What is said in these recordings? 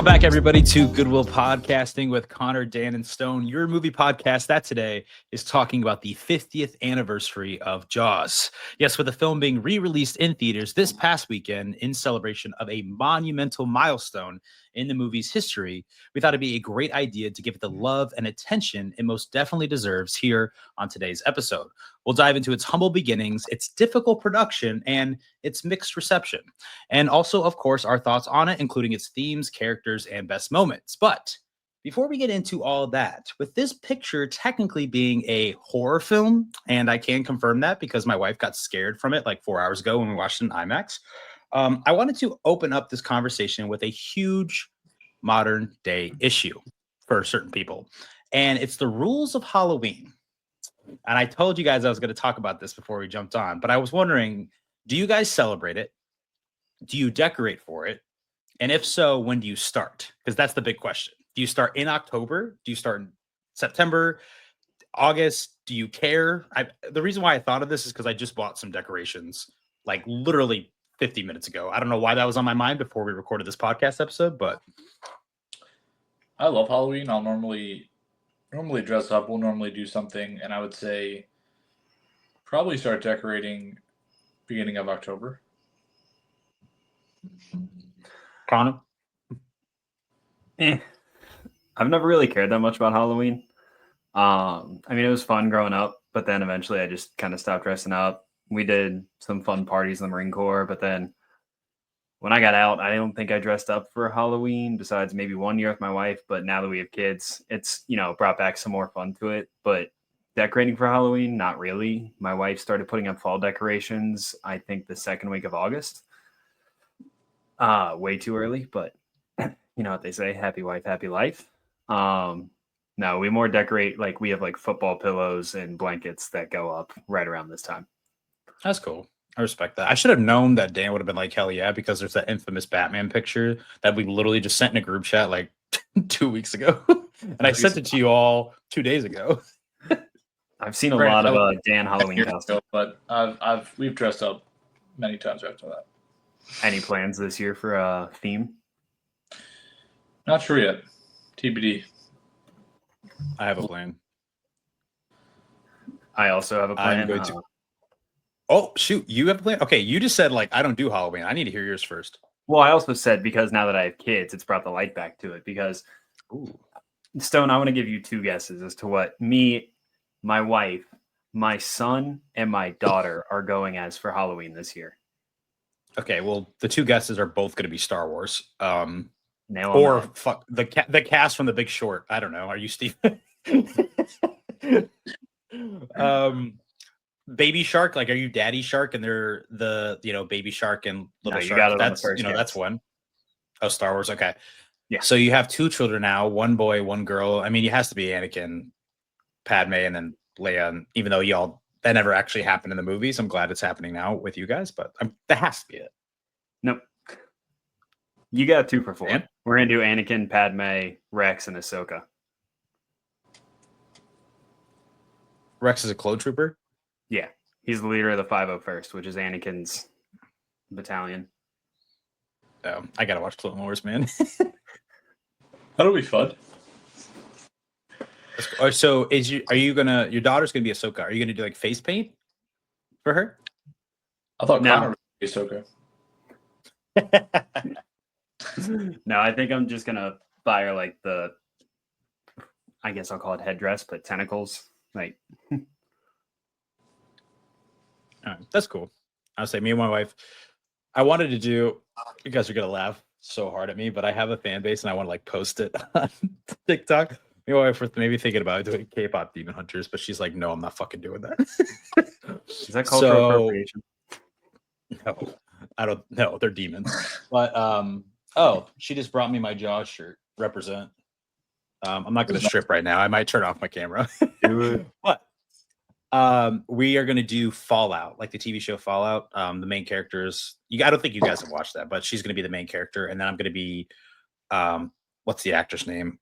Welcome back, everybody, to Goodwill Podcasting with Connor, Dan, and Stone, your movie podcast that today is talking about the 50th anniversary of Jaws. Yes, with the film being re-released in theaters this past weekend in celebration of a monumental milestone in the movie's history, we thought it'd be a great idea to give it the love and attention it most definitely deserves here on today's episode. We'll dive into its humble beginnings, its difficult production, and its mixed reception. And also, of course, our thoughts on it, including its themes, characters, and best moments. But before we get into all that, with this picture technically being a horror film, and I can confirm that because my wife got scared from it like 4 hours ago when we watched it in IMAX, I wanted to open up this conversation with a huge modern day issue for certain people. And it's the rules of Halloween. And I told you guys I was going to talk about this before we jumped on, but I was wondering, do you guys celebrate it? Do you decorate for it? And if so, when do you start? Because that's the big question. Do you start in October? Do you start in September, August? Do you care? The reason why I thought of this is because I just bought some decorations like literally 50 minutes ago. I don't know why that was on my mind before we recorded this podcast episode, but I love Halloween. I'll normally dress up. We'll normally do something, and I would say probably start decorating beginning of October. Connor? I've never really cared that much about Halloween. I mean, it was fun growing up, but then eventually I just kind of stopped dressing up. We did some fun parties in the Marine Corps, but then when I got out, I don't think I dressed up for Halloween besides maybe 1 year with my wife. But now that we have kids, it's, brought back some more fun to it. But decorating for Halloween, not really. My wife started putting up fall decorations, I think the second week of August. Way too early, but you know what they say, happy wife, happy life. No, we more decorate, like we have like football pillows and blankets that go up right around this time. That's cool. I respect that. I should have known that Dan would have been like, hell yeah, because there's that infamous Batman picture that we literally just sent in a group chat like 2 weeks ago. And I sent it to you all 2 days ago. I've seen a lot of Dan Halloween costumes. But we've dressed up many times after that. Any plans this year for a theme? Not sure yet. TBD. I have a plan. I also have a plan. I'm going to. Oh, shoot. You have a plan? Okay. You just said, like, I don't do Halloween. I need to hear yours first. Well, I also said because now that I have kids, it's brought the light back to it. Because, Stone, I want to give you two guesses as to what me, my wife, my son, and my daughter are going as for Halloween this year. Okay. Well, the two guesses are both going to be Star Wars. Or fuck the cast from The Big Short. I don't know. Are you Steve? Baby Shark, like, are you Daddy Shark? And they're the Baby Shark and Little Shark. Got it that's on the first that's one. Oh, Star Wars. Okay, yeah. So you have two children now, one boy, one girl. I mean, it has to be Anakin, Padme, and then Leia. And even though that never actually happened in the movies, I'm glad it's happening now with you guys. But that has to be it. Nope. You got 2 for 4. Man. We're gonna do Anakin, Padme, Rex, and Ahsoka. Rex is a clone trooper. Yeah, he's the leader of the 501st, which is Anakin's battalion. Oh, I gotta watch Clone Wars, man. That'll be fun. So your daughter's gonna be Ahsoka? Are you gonna do like face paint for her? I thought Connor would be Ahsoka. No, I think I'm just gonna buy her like I guess I'll call it headdress, but tentacles. Like, that's cool. I'll say me and my wife. I wanted to do. You guys are gonna laugh so hard at me, but I have a fan base and I want to like post it on TikTok. Me and my wife were maybe thinking about doing K-pop Demon Hunters, but she's like, "No, I'm not fucking doing that." Is that cultural appropriation? No, I don't know. They're demons. But she just brought me my Jaws shirt. Represent. I'm not going to strip right now. I might turn off my camera. Do it. But we are going to do Fallout, like the TV show Fallout. The main characters. I don't think you guys have watched that, but she's going to be the main character, and then I'm going to be, what's the actor's name?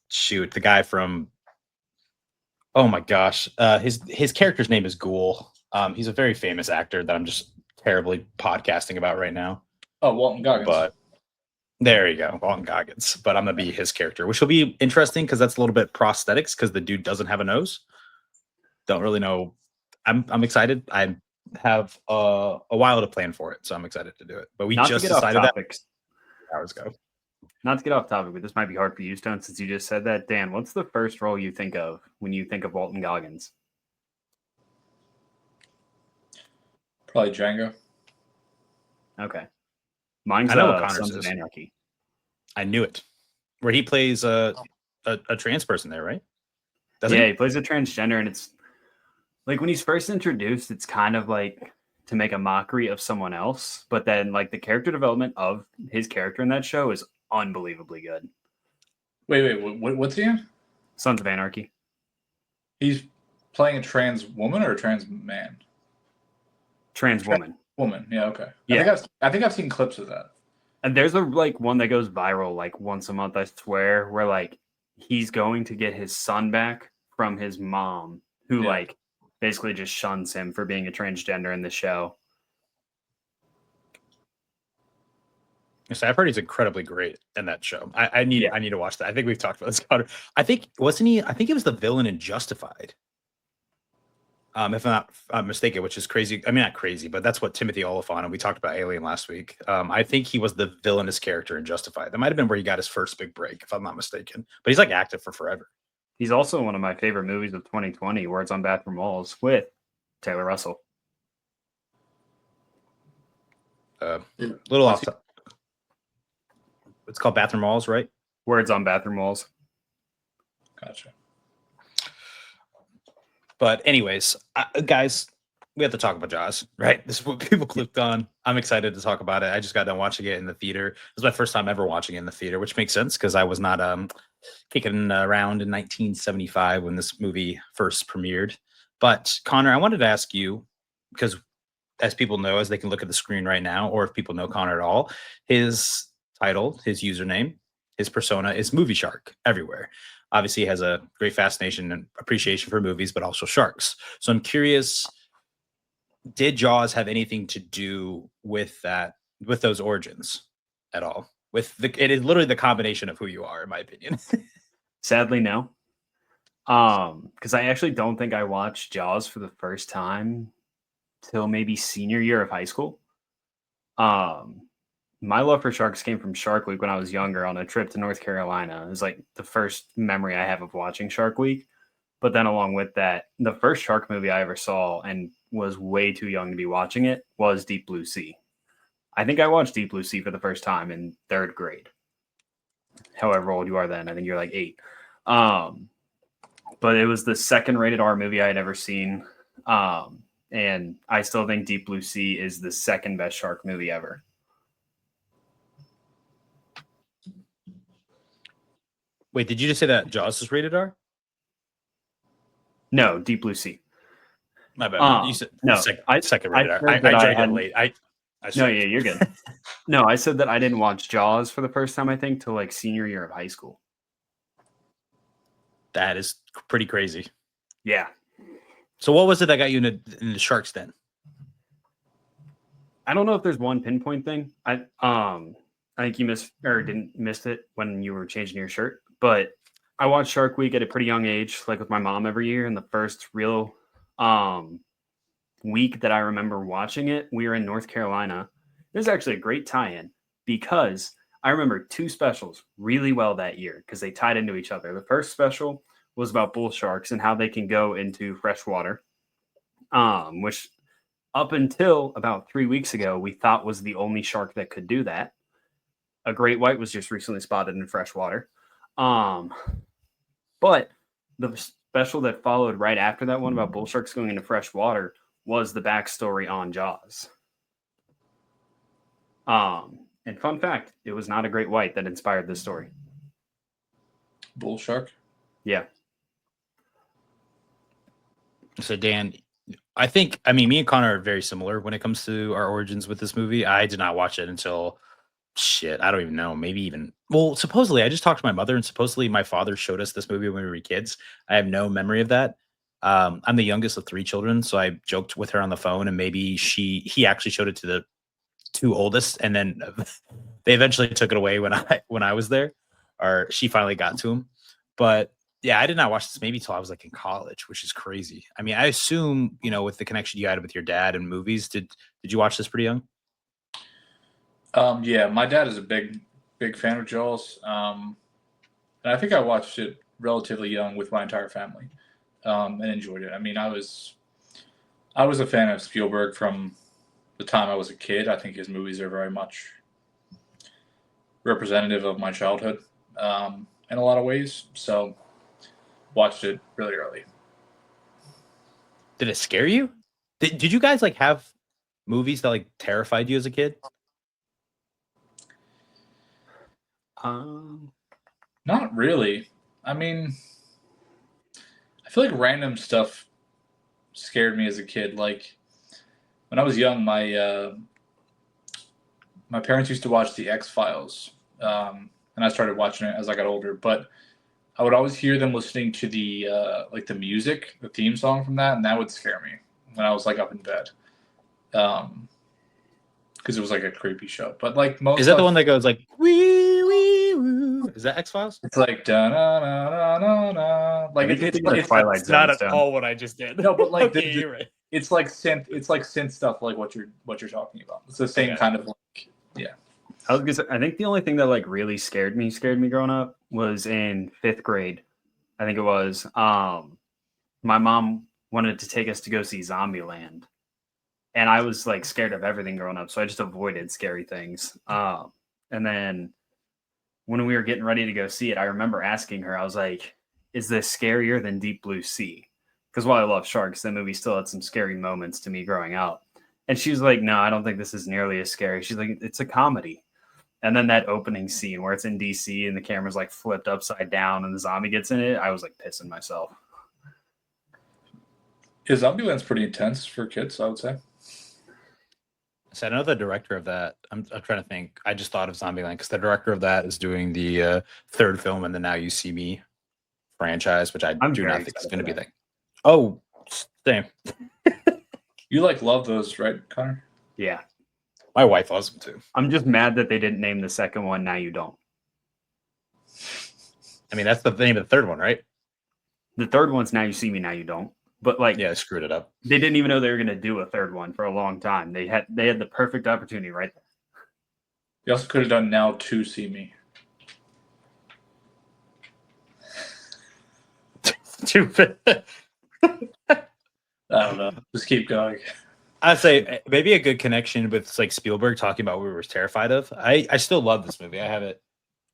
Shoot, the guy from. Oh my gosh, his character's name is Ghoul. He's a very famous actor that I'm just terribly podcasting about right now. Oh, Walton Goggins. But There you go, Walton Goggins. But I'm gonna be his character, which will be interesting because that's a little bit prosthetics because the dude doesn't have a nose. Don't really know. I'm excited. I have a while to plan for it, so I'm excited to do it. But we Not to just get off decided that topics. hours ago. Not to get off topic, but this might be hard for you, Stone, since you just said that. Dan, what's the first role you think of when you think of Walton Goggins? Probably Django. Okay. Mine's I know what Connor's Sons of is. Anarchy. I knew it. Where he plays a trans person there, right? Doesn't Yeah, he? he plays a transgender, and it's like when he's first introduced, it's kind of like to make a mockery of someone else, but then like the character development of his character in that show is unbelievably good. Wait, what's he in? Sons of Anarchy. He's playing a trans woman or a trans man? Trans woman. Woman. Yeah, okay. Yeah. I think I've seen clips of that. And there's a like one that goes viral like once a month, I swear, where like he's going to get his son back from his mom, who Yeah. like basically just shuns him for being a transgender in the show. So I've heard he's incredibly great in that show. I need to watch that. I think we've talked about this, Connor. I think wasn't he? I think he was the villain in Justified. If I'm not mistaken, which is crazy. I mean, not crazy, but that's what Timothy Olyphant, and we talked about Alien last week. I think he was the villainous character in Justified. That might have been where he got his first big break, if I'm not mistaken. But he's like active for forever. He's also one of my favorite movies of 2020, Words on Bathroom Walls with Taylor Russell. Little off. It's called Bathroom Walls, right? Words on Bathroom Walls. Gotcha. But anyways, guys, we have to talk about Jaws, right? This is what people clicked on. I'm excited to talk about it. I just got done watching it in the theater. It was my first time ever watching it in the theater, which makes sense because I was not kicking around in 1975 when this movie first premiered. But Connor, I wanted to ask you, because as people know, as they can look at the screen right now, or if people know Connor at all, his title, his username, his persona is Movie Shark everywhere. Obviously, he has a great fascination and appreciation for movies, but also sharks. So I'm curious, did Jaws have anything to do with that, with those origins at all? It is literally the combination of who you are, in my opinion. Sadly, no. Because I actually don't think I watched Jaws for the first time till maybe senior year of high school. My love for sharks came from Shark Week when I was younger on a trip to North Carolina. It was like the first memory I have of watching Shark Week. But then along with that, the first shark movie I ever saw and was way too young to be watching it was Deep Blue Sea. I think I watched Deep Blue Sea for the first time in 3rd grade. However old you are then, I think you're like 8. But it was the second rated R movie I had ever seen. And I still think Deep Blue Sea is the second best shark movie ever. Wait, did you just say that Jaws is rated R? No, Deep Blue Sea. My bad. You said no, second rated R. I I said that I joined it hadn't- late. No, yeah, you're good. No, I said that I didn't watch Jaws for the first time, I think, till like senior year of high school. That is pretty crazy. Yeah. So what was it that got you in the sharks then? I don't know if there's one pinpoint thing. I think you missed it when you were changing your shirt, but I watched Shark Week at a pretty young age, like with my mom every year. And the first real week that I remember watching it, we were in North Carolina. It was actually a great tie-in because I remember 2 specials really well that year because they tied into each other. The first special was about bull sharks and how they can go into fresh water, which up until about 3 weeks ago, we thought was the only shark that could do that. A great white was just recently spotted in fresh water. But the special that followed right after that one about bull sharks going into fresh water was the backstory on Jaws. And fun fact, it was not a great white that inspired this story. Bull shark? Yeah. So Dan, me and Connor are very similar when it comes to our origins with this movie. I did not watch it until I don't even know. Maybe even supposedly I just talked to my mother and supposedly my father showed us this movie when we were kids. I have no memory of that. I'm the youngest of 3 children, so I joked with her on the phone and maybe he actually showed it to the 2 oldest, and then They eventually took it away when I was there, or she finally got to him. But yeah, I did not watch this maybe till I was like in college, which is crazy. I mean, I assume, with the connection you had with your dad and movies, did you watch this pretty young? Yeah, my dad is a big fan of Jaws. And I think I watched it relatively young with my entire family, and enjoyed it. I mean, I was a fan of Spielberg from the time I was a kid. I think his movies are very much representative of my childhood, in a lot of ways. So watched it really early. Did it scare you? Did you guys like have movies that like terrified you as a kid? Um, Not really. I mean, I feel like random stuff scared me as a kid. Like when I was young, my parents used to watch the X Files, and I started watching it as I got older. But I would always hear them listening to the like the music, the theme song from that, and that would scare me when I was like up in bed, because it was like a creepy show. But like most, Is that the stuff, one that goes like wee wee woo? Is that X Files? it's like da na na na na na. Like I think it's it's the it's Twilight It's not Zone at stuff. all what I just did. No, but like okay, you're right. it's like synth stuff like what you're talking about. It's the same Okay. kind of like I was gonna say, I think the only thing that like really scared me growing up was in 5th grade. I think it was. My mom wanted to take us to go see Zombieland, and I was like scared of everything growing up, so I just avoided scary things. And then when we were getting ready to go see it, I remember asking her, I was like, "Is this scarier than Deep Blue Sea?" Because while I love sharks, that movie still had some scary moments to me growing up. And she was like, "No, I don't think this is nearly as scary." She's like, "It's a comedy." And then that opening scene where it's in DC and the camera's like flipped upside down and the zombie gets in it, I was like pissing myself. Zombieland's pretty intense for kids, I would say. So I know the director of that. I'm trying to think. I just thought of Zombieland because the director of that is doing the third film in the Now You See Me franchise, which I I'm do very not think is excited going to for be that. the. Oh, same. You like love those, right, Connor? Yeah. My wife loves them too. I'm just mad that they didn't name the second one Now You Don't. I mean, that's the name of the third one, right? The third one's Now You See Me, Now You Don't. But like Yeah, I screwed it up. they didn't even know they were gonna do a third one for a long time. They had the perfect opportunity right there. You also could have done Now to See Me. Stupid. I don't know. Just keep going. I'd say maybe a good connection with like Spielberg talking about what we were terrified of. I still love this movie. I have it,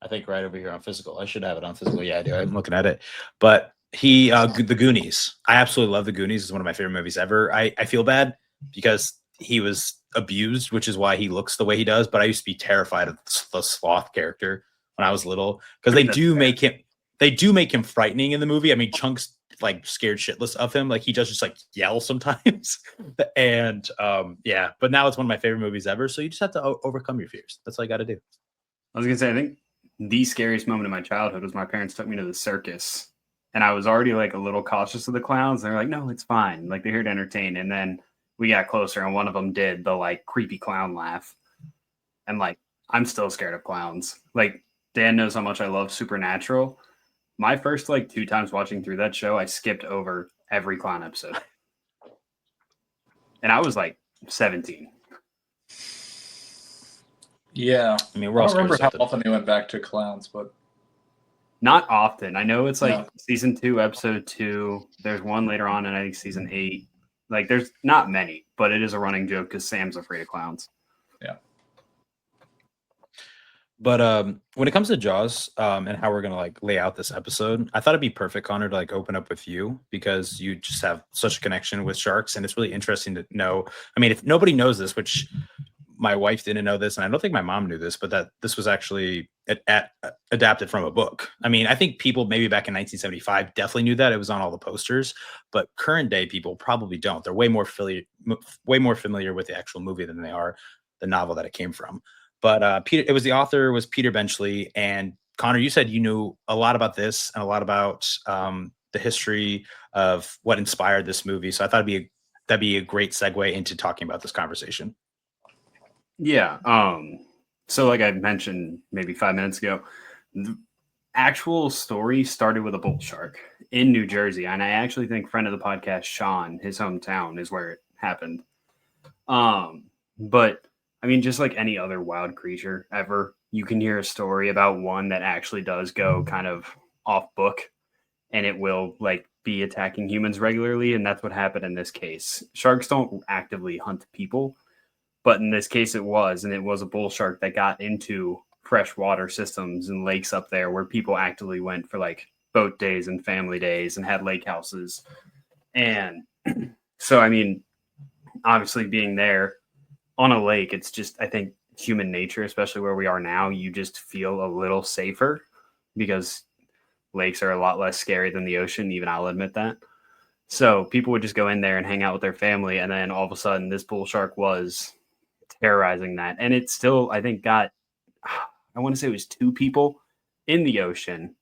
I think, right over here on physical. I should have it on physical. Yeah, I do. I'm looking at it. But the Goonies. I absolutely love the Goonies. It's one of my favorite movies ever. I feel bad because he was abused, which is why he looks the way he does. But I used to be terrified of the sloth character when I was little because they do make him frightening in the movie. I mean, Chunk's like scared shitless of him. Like he does just like yell sometimes. And yeah, but now it's one of my favorite movies ever. So you just have to overcome your fears. That's all you got to do. I was gonna say, I think the scariest moment of my childhood was my parents took me to the circus. And I was already like a little cautious of the clowns. They're like, no, it's fine. Like they're here to entertain. And then we got closer and one of them did the like creepy clown laugh. And like, I'm still scared of clowns. Like Dan knows how much I love Supernatural. My first like 2 times watching through that show, I skipped over every clown episode. And I was like 17. Yeah. I mean, I we're all don't remember how scared of often they went back to clowns, but Not often. I know it's like No. season 2, episode 2. There's one later on, and I think season 8. Like, there's not many, but it is a running joke because Sam's afraid of clowns. But when it comes to Jaws and how we're gonna like lay out this episode, I thought it'd be perfect, Connor, to like open up with you because you just have such a connection with sharks, and it's really interesting to know. I mean, if nobody knows this, which my wife didn't know this, and I don't think my mom knew this, but that this was actually adapted from a book. I mean, I think people maybe back in 1975 definitely knew that it was on all the posters, but current day people probably don't. They're way more familiar with the actual movie than they are the novel that it came from. But the author was Peter Benchley, and Connor, you said you knew a lot about this and a lot about the history of what inspired this movie. So I thought that'd be a great segue into talking about this conversation. Yeah. So like I mentioned maybe 5 minutes ago, the actual story started with a bull shark in New Jersey. And I actually think friend of the podcast, Sean, his hometown is where it happened. But I mean, just like any other wild creature ever, you can hear a story about one that actually does go kind of off book and it will like be attacking humans regularly. And that's what happened in this case. Sharks don't actively hunt people, but in this case it was, and it was a bull shark that got into freshwater systems and lakes up there where people actively went for like boat days and family days and had lake houses. And so, I mean, obviously being there on a lake, it's just, I think, human nature, especially where we are now, you just feel a little safer because lakes are a lot less scary than the ocean. Even I'll admit that. So people would just go in there and hang out with their family. And then all of a sudden this bull shark was terrorizing that. And it still, I think, got, I want to say it was 2 people in the ocean.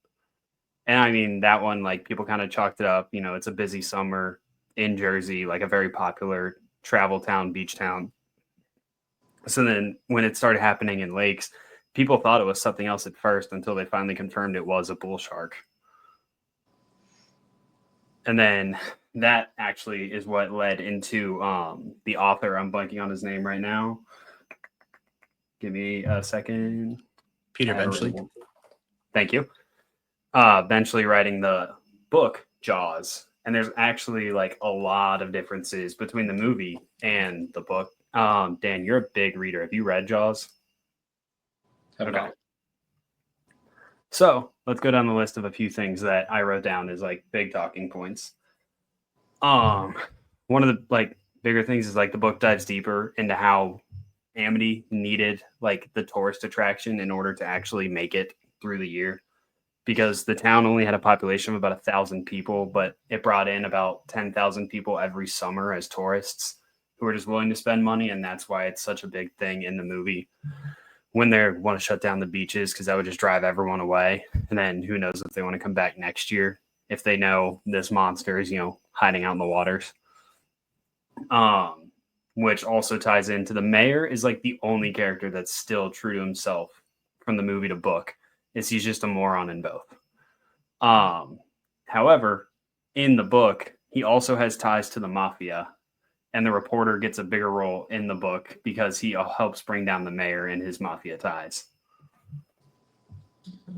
And I mean, that one, like people kind of chalked it up. You know, it's a busy summer in Jersey, like a very popular travel town, beach town. So then when it started happening in lakes, people thought it was something else at first until they finally confirmed it was a bull shark. And then that actually is what led into the author. I'm blanking on his name right now. Give me a second. Peter Benchley. Thank you. Benchley writing the book Jaws. And there's actually like a lot of differences between the movie and the book. Dan, you're a big reader. Have you read Jaws? Okay. So let's go down the list of a few things that I wrote down as like big talking points. One of the like bigger things is like the book dives deeper into how Amity needed like the tourist attraction in order to actually make it through the year, because the town only had a population of about 1,000 people, but it brought in about 10,000 people every summer as tourists who were just willing to spend money. And that's why it's such a big thing in the movie when they want to shut down the beaches, because that would just drive everyone away. And then who knows if they want to come back next year if they know this monster is, you know, hiding out in the waters. Which also ties into the mayor is like the only character that's still true to himself from the movie to book, is he's just a moron in both. However, in the book, he also has ties to the mafia, and the reporter gets a bigger role in the book because he helps bring down the mayor and his mafia ties.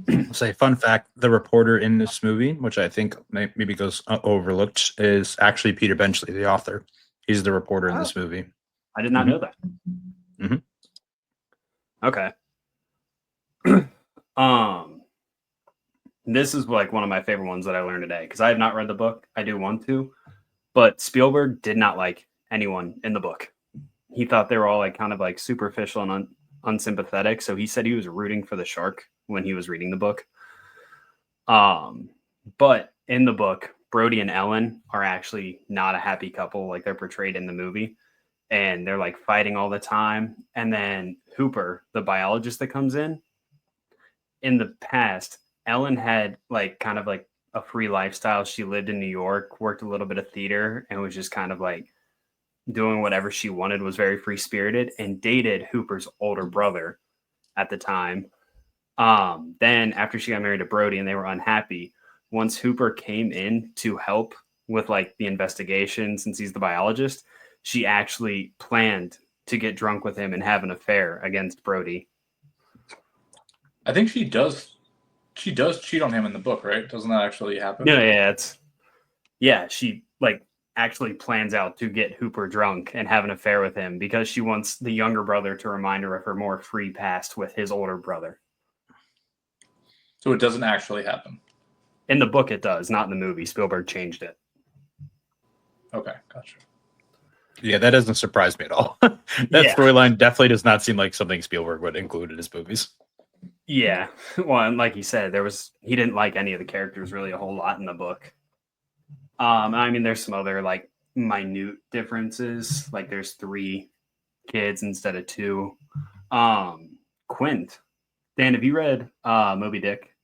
I'll say fun fact: the reporter in this movie, which I think maybe goes overlooked, is actually Peter Benchley, the author. He's the reporter in this movie. I did not know that. Mhm. Okay. This is like one of my favorite ones that I learned today, because I have not read the book. I do want to, but Spielberg did not like anyone in the book. He thought they were all like kind of like superficial and unsympathetic. So he said he was rooting for the shark when he was reading the book. But in the book, Brody and Ellen are actually not a happy couple like they're portrayed in the movie. And they're like fighting all the time. And then Hooper, the biologist that comes in the past, Ellen had like kind of like a free lifestyle. She lived in New York, worked a little bit of theater, and was just kind of like doing whatever she wanted, was very free spirited, and dated Hooper's older brother at the time. Then after she got married to Brody and they were unhappy, once Hooper came in to help with like the investigation, since he's the biologist, she actually planned to get drunk with him and have an affair against Brody. I think she does cheat on him in the book, right? Doesn't that actually happen? Yeah, she like actually plans out to get Hooper drunk and have an affair with him because she wants the younger brother to remind her of her more free past with his older brother. So it doesn't actually happen. In the book it does, not in the movie. Spielberg changed it. Okay, gotcha. Yeah, that doesn't surprise me at all. Storyline definitely does not seem like something Spielberg would include in his movies. Yeah. Well, and like he said, he didn't like any of the characters really a whole lot in the book. I mean, there's some other like minute differences. Like there's 3 kids instead of 2. Quint. Dan, have you read Moby Dick?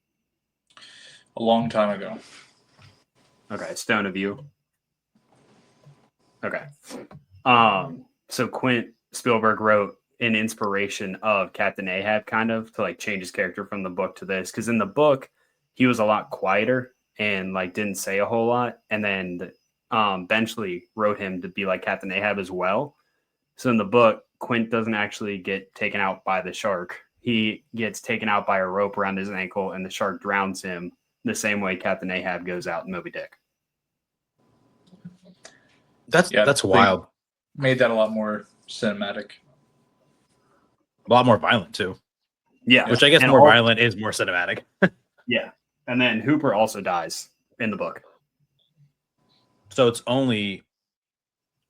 A long time ago. Okay, Stone of You. Okay. So Quint, Spielberg wrote an inspiration of Captain Ahab, kind of to like change his character from the book to this. Because in the book, he was a lot quieter and like didn't say a whole lot. And then Benchley wrote him to be like Captain Ahab as well. So in the book, Quint doesn't actually get taken out by the shark. He gets taken out by a rope around his ankle, and the shark drowns him the same way Captain Ahab goes out in Moby Dick. That's wild. Made that a lot more cinematic. A lot more violent too. Yeah. Which I guess And more violent is more cinematic. Yeah. And then Hooper also dies in the book. So it's only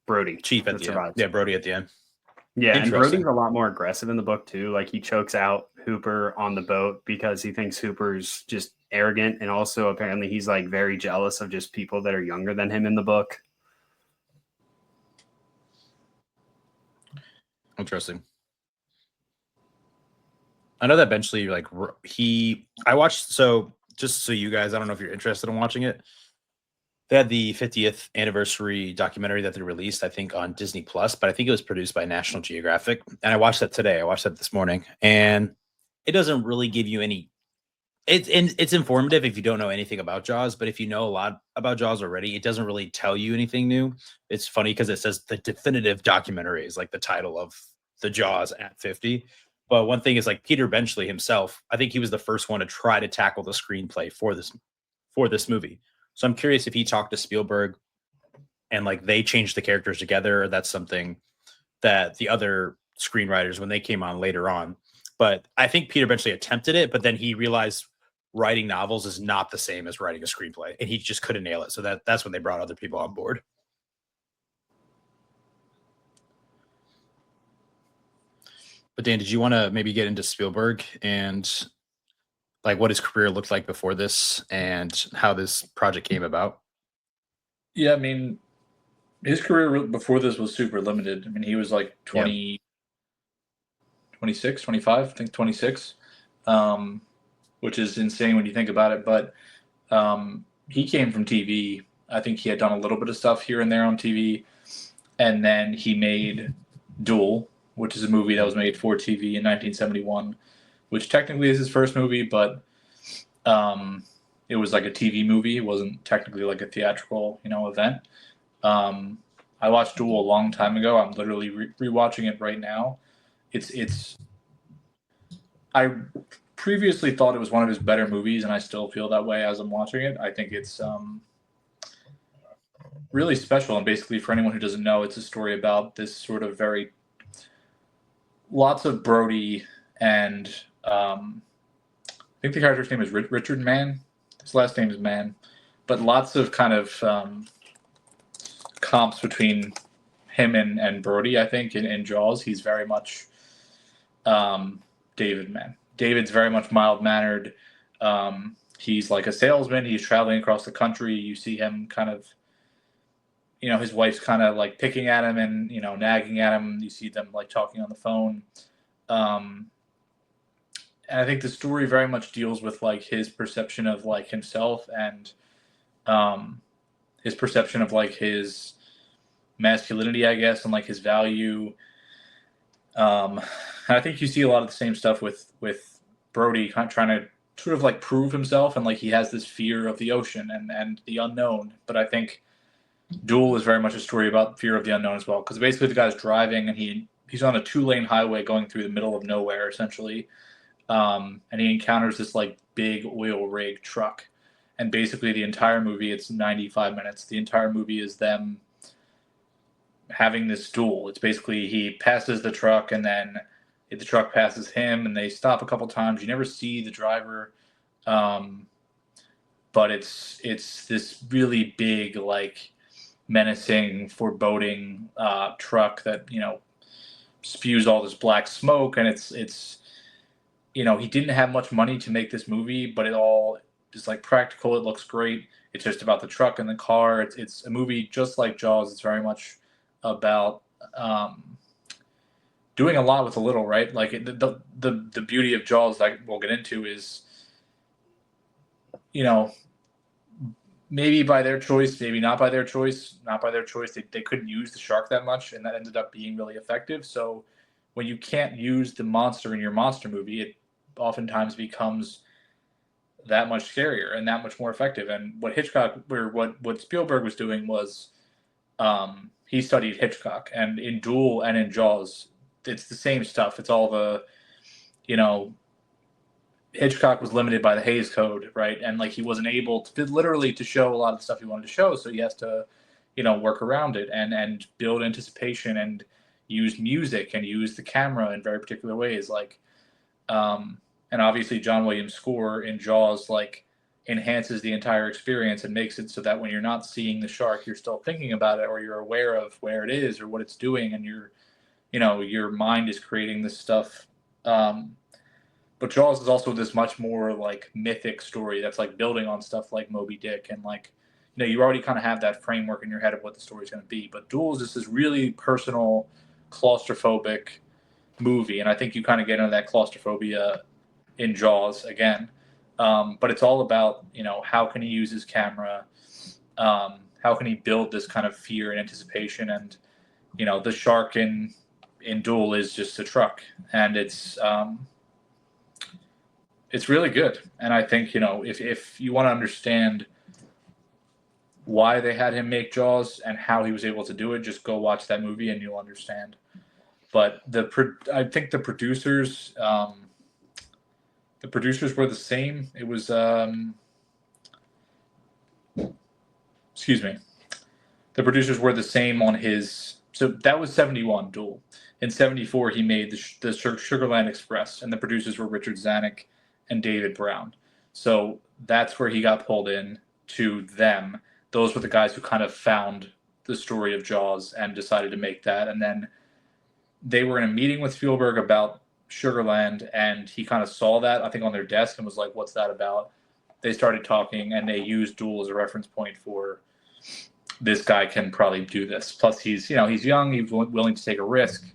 Brody. Chief at that the survives. end. Yeah, Brody at the end. Yeah, and Interesting. Brody's a lot more aggressive in the book too. Like he chokes out Hooper on the boat because he thinks Hooper's just arrogant, and also apparently he's like very jealous of just people that are younger than him in the book. Interesting. I know that Benchley, like I watched, so just so you guys, I don't know if you're interested in watching it. They had the 50th anniversary documentary that they released, I think, on Disney Plus, but I think it was produced by National Geographic. And I watched that today. I watched that this morning, and it doesn't really give you any. It's informative if you don't know anything about Jaws, but if you know a lot about Jaws already, it doesn't really tell you anything new. It's funny because it says the definitive documentary is like the title of the Jaws at 50. But one thing is like Peter Benchley himself, I think he was the first one to try to tackle the screenplay for this movie. So I'm curious if he talked to Spielberg and like they changed the characters together, or that's something that the other screenwriters, when they came on later on. But I think Peter Benchley attempted it, but then he realized writing novels is not the same as writing a screenplay, and he just couldn't nail it. So that's when they brought other people on board. But Dan, did you want to maybe get into Spielberg and like what his career looked like before this and how this project came about? Yeah, I mean, his career before this was super limited. I mean, he was like 20, 26, 25, I think 26, which is insane when you think about it. But he came from TV. I think he had done a little bit of stuff here and there on TV. And then he made Duel, which is a movie that was made for TV in 1971, which technically is his first movie, but it was like a TV movie. It wasn't technically like a theatrical, event. I watched Duel a long time ago. I'm literally rewatching it right now. I previously thought it was one of his better movies, and I still feel that way as I'm watching it. I think it's really special, and basically for anyone who doesn't know, it's a story about this sort of lots of Brody and I think the character's name is Richard Mann. His last name is Mann, but lots of kind of comps between him and Brody. I think in Jaws, he's very much David Mann. David's very much mild-mannered. He's like a salesman. He's traveling across the country. You see him kind of, his wife's kind of like picking at him and, nagging at him. You see them like talking on the phone. And I think the story very much deals with like his perception of like himself and his perception of like his masculinity, I guess, and like his value. And I think you see a lot of the same stuff with Brody kind of trying to sort of like prove himself, and like he has this fear of the ocean and the unknown. But I think Duel is very much a story about fear of the unknown as well, because basically the guy's driving and he's on a 2-lane highway going through the middle of nowhere essentially, and he encounters this like big oil rig truck, and basically the entire movie, it's 95 minutes. The entire movie is them having this duel. It's basically he passes the truck and then the truck passes him, and they stop a couple times. You never see the driver, but it's this really big, like menacing, foreboding truck that spews all this black smoke, and it's he didn't have much money to make this movie, but it all is like practical. It looks great. It's just about the truck and the car. It's a movie just like Jaws. It's very much about doing a lot with a little, right? Like the beauty of Jaws, like we'll get into, is maybe by their choice, maybe not by their choice. Not by their choice. They couldn't use the shark that much, and that ended up being really effective. So when you can't use the monster in your monster movie, it oftentimes becomes that much scarier and that much more effective. And what Hitchcock, or what Spielberg was doing was, he studied Hitchcock, and in Duel and in Jaws, it's the same stuff. It's all the, you know, Hitchcock was limited by the Hays Code, right? And like he wasn't able to literally to show a lot of the stuff he wanted to show, so he has to, work around it and build anticipation and use music and use the camera in very particular ways. Like, and obviously John Williams' score in Jaws like enhances the entire experience and makes it so that when you're not seeing the shark, you're still thinking about it, or you're aware of where it is or what it's doing, and your mind is creating this stuff. But Jaws is also this much more like mythic story that's like building on stuff like Moby Dick, and like, you already kind of have that framework in your head of what the story's going to be. But Duel is just this really personal, claustrophobic movie, and I think you kind of get into that claustrophobia in Jaws again. But it's all about, how can he use his camera, how can he build this kind of fear and anticipation, and the shark in Duel is just a truck, and it's really good. And I think, if you want to understand why they had him make Jaws and how he was able to do it, just go watch that movie and you'll understand. But I think the producers were the same. It was excuse me. The producers were the same on his. So that was 71 Duel. In 74, he made the Sugarland Express, and the producers were Richard Zanuck and David Brown. So that's where he got pulled in to them. Those were the guys who kind of found the story of Jaws and decided to make that. And then they were in a meeting with Spielberg about Sugarland, and he kind of saw that, I think, on their desk and was like, what's that about? They started talking, and they used Duel as a reference point for, this guy can probably do this. Plus, he's young, he's willing to take a risk.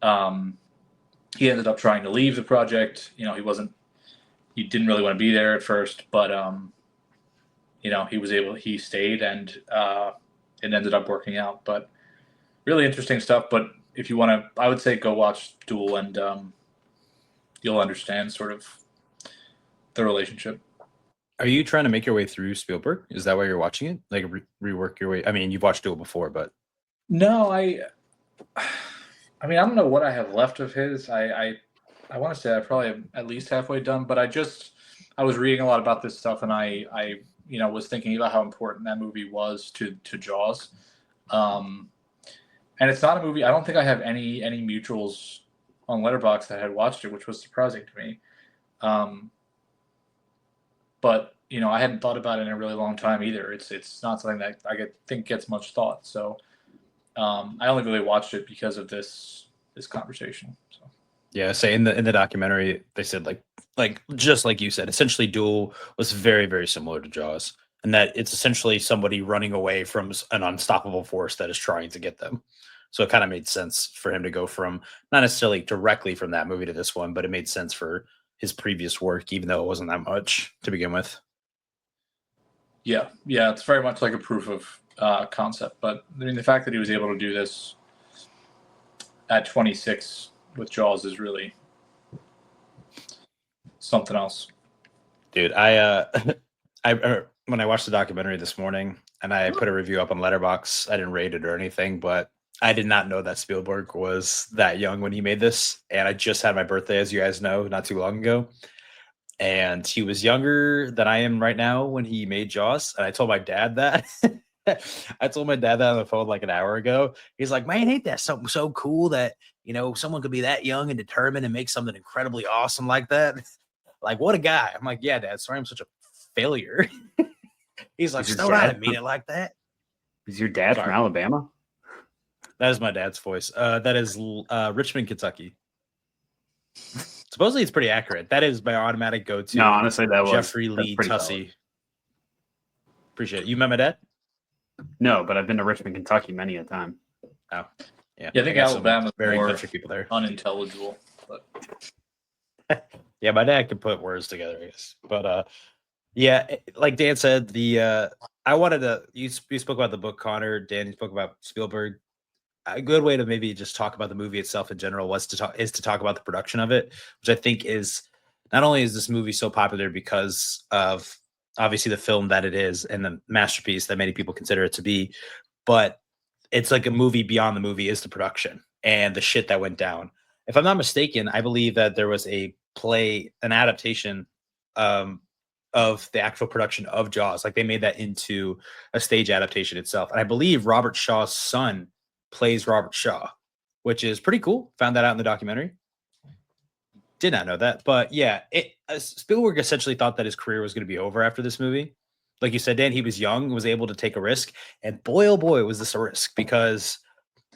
He ended up trying to leave the project. He didn't really want to be there at first, but he stayed, and it ended up working out. But really interesting stuff. But if you want to, I would say go watch Duel, and you'll understand sort of the relationship. Are you trying to make your way through Spielberg? Is that why you're watching it? Like rework your way? I mean, you've watched Duel before, but no, I don't know what I have left of his. I want to say I probably am at least halfway done, but I was reading a lot about this stuff, and I was thinking about how important that movie was to Jaws. And it's not a movie. I don't think I have any mutuals on Letterboxd that had watched it, which was surprising to me. But I hadn't thought about it in a really long time either. It's not something that I think gets much thought. So I only really watched it because of this conversation. So. Yeah, say in the documentary they said like just like you said, essentially Duel was very, very similar to Jaws, and that it's essentially somebody running away from an unstoppable force that is trying to get them. So it kind of made sense for him to go from not necessarily directly from that movie to this one, but it made sense for his previous work, even though it wasn't that much to begin with. Yeah, it's very much like a proof of concept. But I mean, the fact that he was able to do this at 26 with Jaws is really something else. Dude, I when I watched the documentary this morning and I put a review up on Letterboxd, I didn't rate it or anything, but I did not know that Spielberg was that young when he made this. And I just had my birthday, as you guys know, not too long ago. And he was younger than I am right now when he made Jaws. And I told my dad that. I told my dad that on the phone like an hour ago. He's like, man, ain't that something so cool that, someone could be that young and determined and make something incredibly awesome like that? Like, what a guy. I'm like, yeah, Dad, sorry I'm such a failure. He's like, Stone, I didn't mean it like that. Is your dad from Alabama? That is my dad's voice. That is Richmond, Kentucky. Supposedly it's pretty accurate. That is my automatic go-to. No, honestly, that was Jeffrey Lee Tussey. Appreciate it. You met my dad? No, but I've been to Richmond, Kentucky many a time. Oh, yeah. I think Alabama's very more country people there. Unintelligible. But yeah, my dad could put words together, I guess. But yeah, like Dan said, I wanted to. You spoke about the book, Connor. Dan, you spoke about Spielberg. a good way to maybe just talk about the movie itself in general is to talk about the production of it, which I think is not only is this movie so popular because of obviously the film that it is and the masterpiece that many people consider it to be, but it's like a movie beyond the movie is the production and the shit that went down. If I'm not mistaken, I believe that there was a play, an adaptation of the actual production of Jaws. Like they made that into a stage adaptation itself. And I believe Robert Shaw's son plays Robert Shaw, which is pretty cool. Found that out in the documentary. Did not know that, but yeah, Spielberg essentially thought that his career was going to be over after this movie. Like you said, Dan, he was young, was able to take a risk, and boy, oh boy, was this a risk because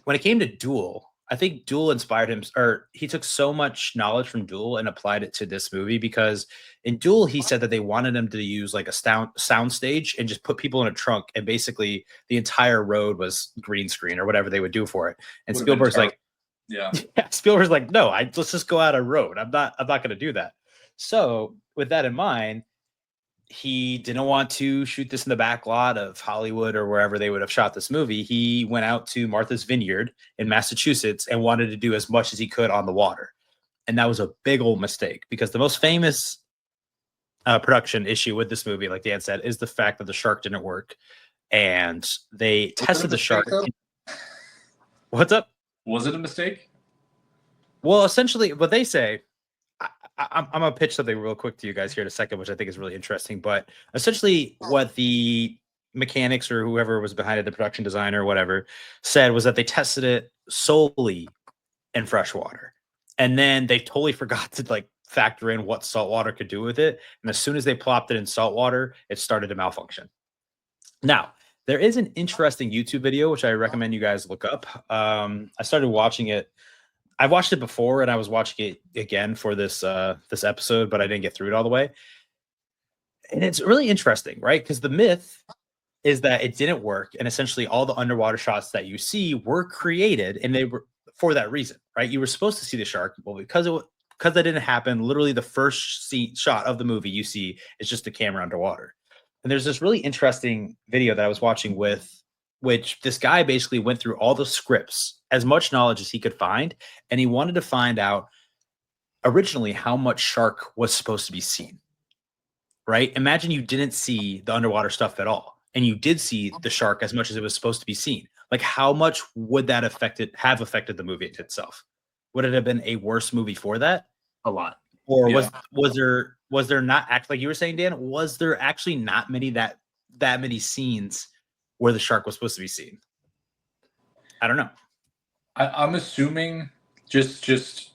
when it came to Duel, I think Duel inspired him, or he took so much knowledge from Duel and applied it to this movie because in Duel, he said that they wanted him to use like a sound stage and just put people in a trunk, and basically the entire road was green screen or whatever they would do for it. And Spielberg's like, yeah, Spielberg's like, no, let's just go out a road. I'm not going to do that. So with that in mind, he didn't want to shoot this in the back lot of Hollywood or wherever they would have shot this movie. He went out to Martha's Vineyard in Massachusetts and wanted to do as much as he could on the water. And that was a big old mistake because the most famous production issue with this movie, like Dan said, is the fact that the shark didn't work. And they tested the shark. What's up? Was it a mistake? Well, essentially what they say, I'm going to pitch something real quick to you guys here in a second, which I think is really interesting. But essentially what the mechanics or whoever was behind it, the production designer or whatever, said was that they tested it solely in fresh water. And then they totally forgot to like factor in what salt water could do with it. And as soon as they plopped it in salt water, it started to malfunction. Now, there is an interesting YouTube video, which I recommend you guys look up. I started watching it. I've watched it before and I was watching it again for this this episode, but I didn't get through it all the way. And it's really interesting, right? Because the myth is that it didn't work. And essentially all the underwater shots that you see were created and they were for that reason, right? You were supposed to see the shark. Well, because that didn't happen, literally the first shot of the movie you see is just the camera underwater. And there's this really interesting video that I was watching which this guy basically went through all the scripts, as much knowledge as he could find, and he wanted to find out originally how much shark was supposed to be seen, right? Imagine you didn't see the underwater stuff at all, and you did see the shark as much as it was supposed to be seen. Like, how much would that have affected the movie itself? Would it have been a worse movie for that? A lot. Or was there not like you were saying, Dan? Was there actually not that many scenes where the shark was supposed to be seen? I don't know. I'm assuming just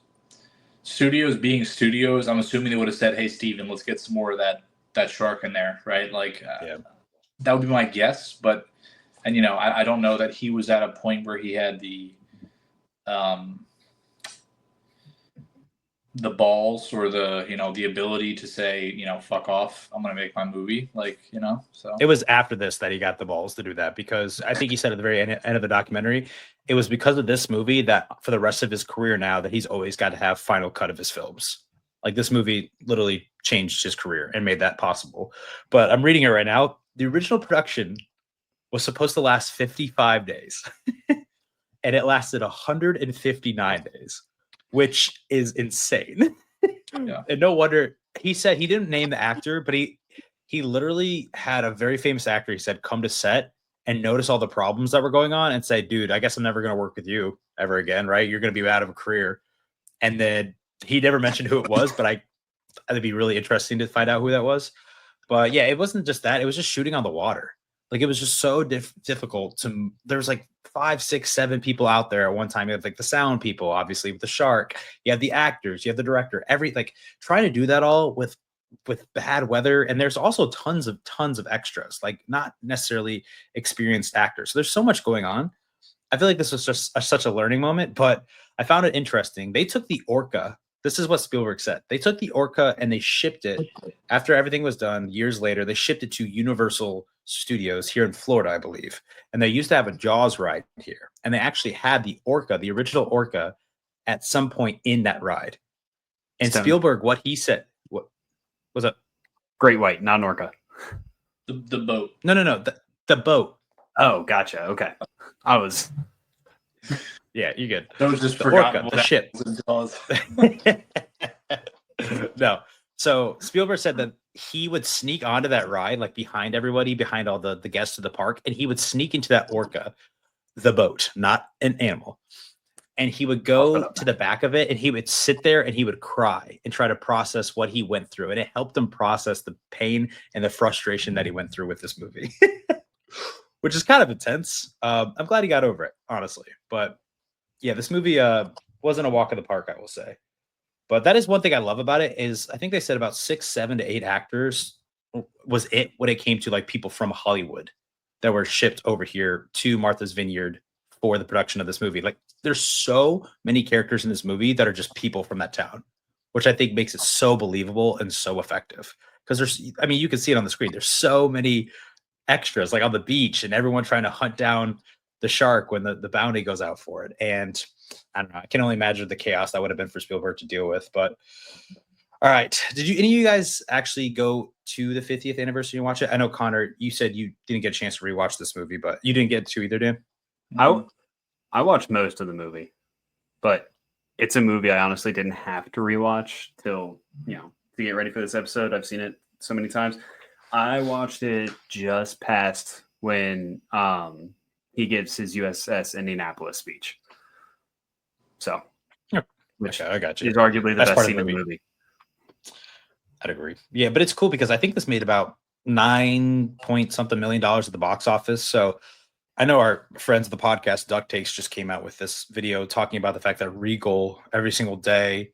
studios being studios. I'm assuming they would have said, "Hey, Steven, let's get some more of that shark in there," right? Like that would be my guess. But I don't know that he was at a point where he had the balls or the ability to say, fuck off, I'm going to make my movie. So it was after this that he got the balls to do that, because I think he said at the very end of the documentary, it was because of this movie that for the rest of his career now that he's always got to have final cut of his films. Like this movie literally changed his career and made that possible. But I'm reading it right now. The original production was supposed to last 55 days and it lasted 159 days. Which is insane. Yeah. And no wonder he said he didn't name the actor, but he literally had a very famous actor. He said, come to set and notice all the problems that were going on and say, dude, I guess I'm never going to work with you ever again. Right. You're going to be out of a career. And then he never mentioned who it was, but it'd be really interesting to find out who that was. But yeah, it wasn't just that. It was just shooting on the water. Like it was just so difficult there was like 5, 6, 7 people out there at one time. You have like the sound people, obviously with the shark, you have the actors, you have the director, trying to do that all with bad weather. And there's also tons of extras, like not necessarily experienced actors. So there's so much going on. I feel like this was just such a learning moment, but I found it interesting. They took the orca. This is what Spielberg said. They took the orca and they shipped it after everything was done years later. They shipped it to Universal Studios here in Florida, I believe. And they used to have a Jaws ride here. And they actually had the orca, the original orca, at some point in that ride. And Spielberg, what he said, what was it? Great white, not an orca. The boat. No. The boat. Oh, gotcha. Okay. Yeah, you're good. That was just The forgotten orca, what the ship. was in Jaws. No. So Spielberg said that he would sneak onto that ride, like behind everybody, behind all the guests of the park, and he would sneak into that orca, the boat, not an animal. And he would go to the back of it and he would sit there and he would cry and try to process what he went through. And it helped him process the pain and the frustration that he went through with this movie, which is kind of intense. I'm glad he got over it, honestly. But yeah, this movie wasn't a walk in the park, I will say. But that is one thing I love about it is I think they said about 6, 7 to 8 actors was it when it came to like people from Hollywood that were shipped over here to Martha's Vineyard for the production of this movie. Like there's so many characters in this movie that are just people from that town, which I think makes it so believable and so effective. Because you can see it on the screen. There's so many extras like on the beach and everyone trying to hunt down the shark when the bounty goes out for it. And I don't know, I can only imagine the chaos that would have been for Spielberg to deal with. But all right. Did any of you guys actually go to the 50th anniversary and watch it? I know Connor, you said you didn't get a chance to rewatch this movie, but you didn't get to either, Dan? I watched most of the movie, but it's a movie I honestly didn't have to rewatch till, to get ready for this episode. I've seen it so many times. I watched it just past when he gives his USS Indianapolis speech. So, which okay, I got you. is arguably the That's best part scene of in the the movie. I'd agree. Yeah, but it's cool because I think this made about $9 million at the box office. So I know our friends of the podcast, Duck Takes, just came out with this video talking about the fact that Regal every single day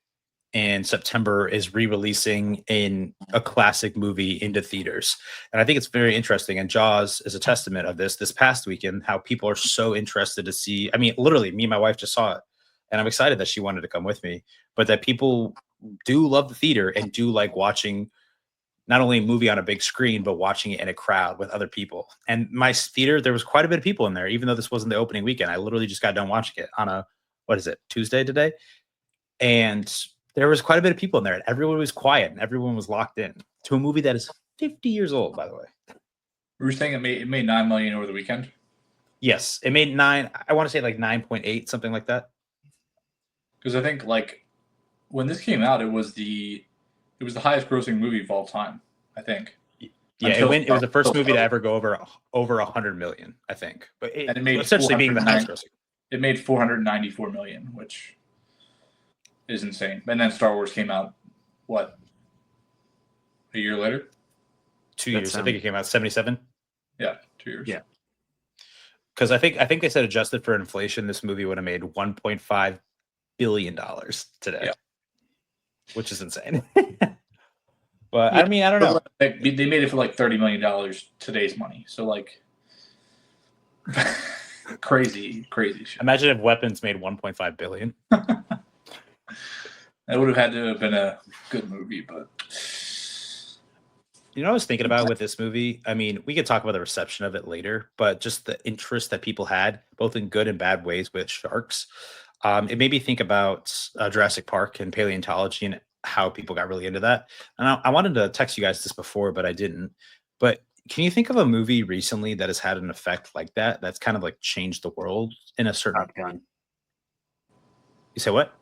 in September is re-releasing a classic movie into theaters. And I think it's very interesting. And Jaws is a testament of this past weekend, how people are so interested to see. I mean, literally, me and my wife just saw it. And I'm excited that she wanted to come with me, but that people do love the theater and do like watching not only a movie on a big screen, but watching it in a crowd with other people. And my theater, there was quite a bit of people in there, even though this wasn't the opening weekend. I literally just got done watching it on Tuesday today. And there was quite a bit of people in there and everyone was quiet and everyone was locked in to a movie that is 50 years old, by the way. We were saying it made $9 million over the weekend. Yes, it made 9. I want to say like 9.8, something like that. Because I think like when this came out, it was the highest grossing movie of all time, I think. Yeah, it was the first movie to ever go over 100 million, I think. But it made essentially being the highest grossing. It made 494 million, which is insane. And then Star Wars came out, what, a year later? 2 years. I think it came out 77. Yeah, 2 years. Yeah. Because I think they said adjusted for inflation, this movie would have made $1.5 billion today. Yeah. Which is insane. But I mean, I don't know. They made it for like $30 million today's money. So like crazy shit. Imagine if Weapons made 1.5 billion. That would have had to have been a good movie, but I was thinking about with this movie. I mean, we could talk about the reception of it later, but just the interest that people had, both in good and bad ways, with sharks. It made me think about Jurassic Park and paleontology and how people got really into that. And I wanted to text you guys this before, but I didn't. But can you think of a movie recently that has had an effect like that? That's kind of like changed the world in a certain. Top Gun. You say what?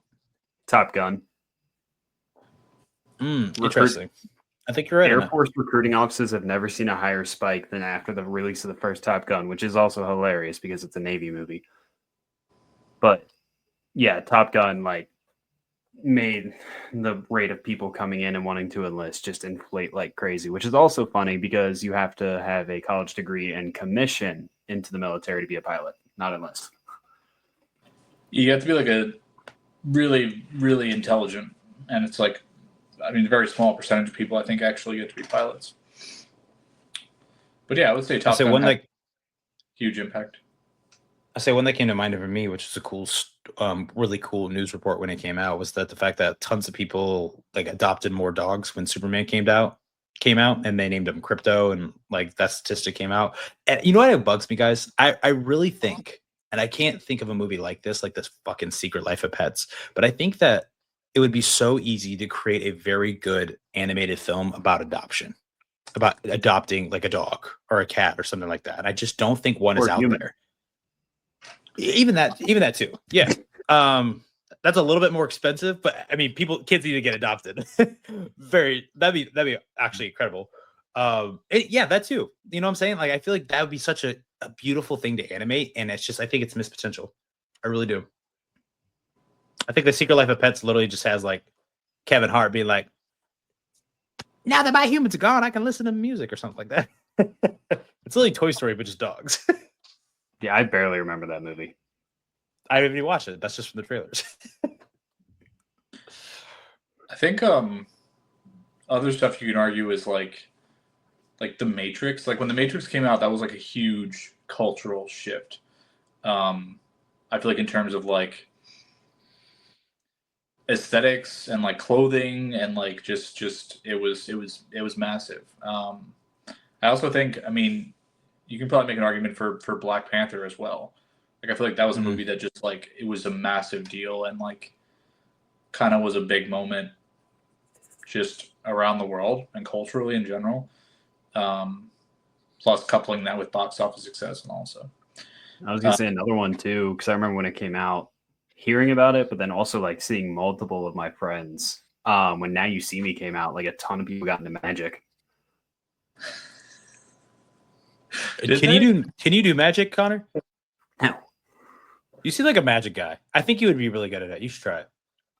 Top Gun. Interesting. I think you're right. Air Force recruiting offices have never seen a higher spike than after the release of the first Top Gun, which is also hilarious because it's a Navy movie. But yeah, Top Gun made the rate of people coming in and wanting to enlist just inflate like crazy, which is also funny because you have to have a college degree and commission into the military to be a pilot, not enlist. You have to be like a really, really intelligent, and it's like, I mean, a very small percentage of people I think actually get to be pilots. But yeah, I would say Top Gun had huge impact. I say one that came to mind for me, which is a cool, really cool news report when it came out, was that the fact that tons of people like adopted more dogs when Superman came out, and they named him Crypto, and like that statistic came out. And you know what bugs me, guys? I really think, and I can't think of a movie like this fucking Secret Life of Pets, but I think that it would be so easy to create a very good animated film about adoption, about adopting like a dog or a cat or something like that. And I just don't think one is out there. Even that too. Yeah. That's a little bit more expensive, but I mean, kids need to get adopted. That'd be actually incredible. Yeah, that too. You know what I'm saying? Like, I feel like that would be such a beautiful thing to animate, and it's just, I think it's missed potential. I really do. I think The Secret Life of Pets literally just has like Kevin Hart being like, now that my humans are gone, I can listen to music or something like that. It's literally Toy Story, but just dogs. Yeah, I barely remember that movie. I haven't even watched it. That's just from the trailers. I think other stuff you can argue is like The Matrix. Like when The Matrix came out, that was like a huge cultural shift. I feel like in terms of like aesthetics and like clothing and like just it was massive. I also think, I mean, you can probably make an argument for Black Panther as well. Like I feel like that was a movie that just like it was a massive deal and like kind of was a big moment just around the world and culturally in general. Plus coupling that with box office success and also. I was gonna say another one too, because I remember when it came out, hearing about it, but then also like seeing multiple of my friends. When Now You See Me came out, like a ton of people got into magic. Can you do magic, Connor? No. You seem like a magic guy. I think you would be really good at it. You should try it.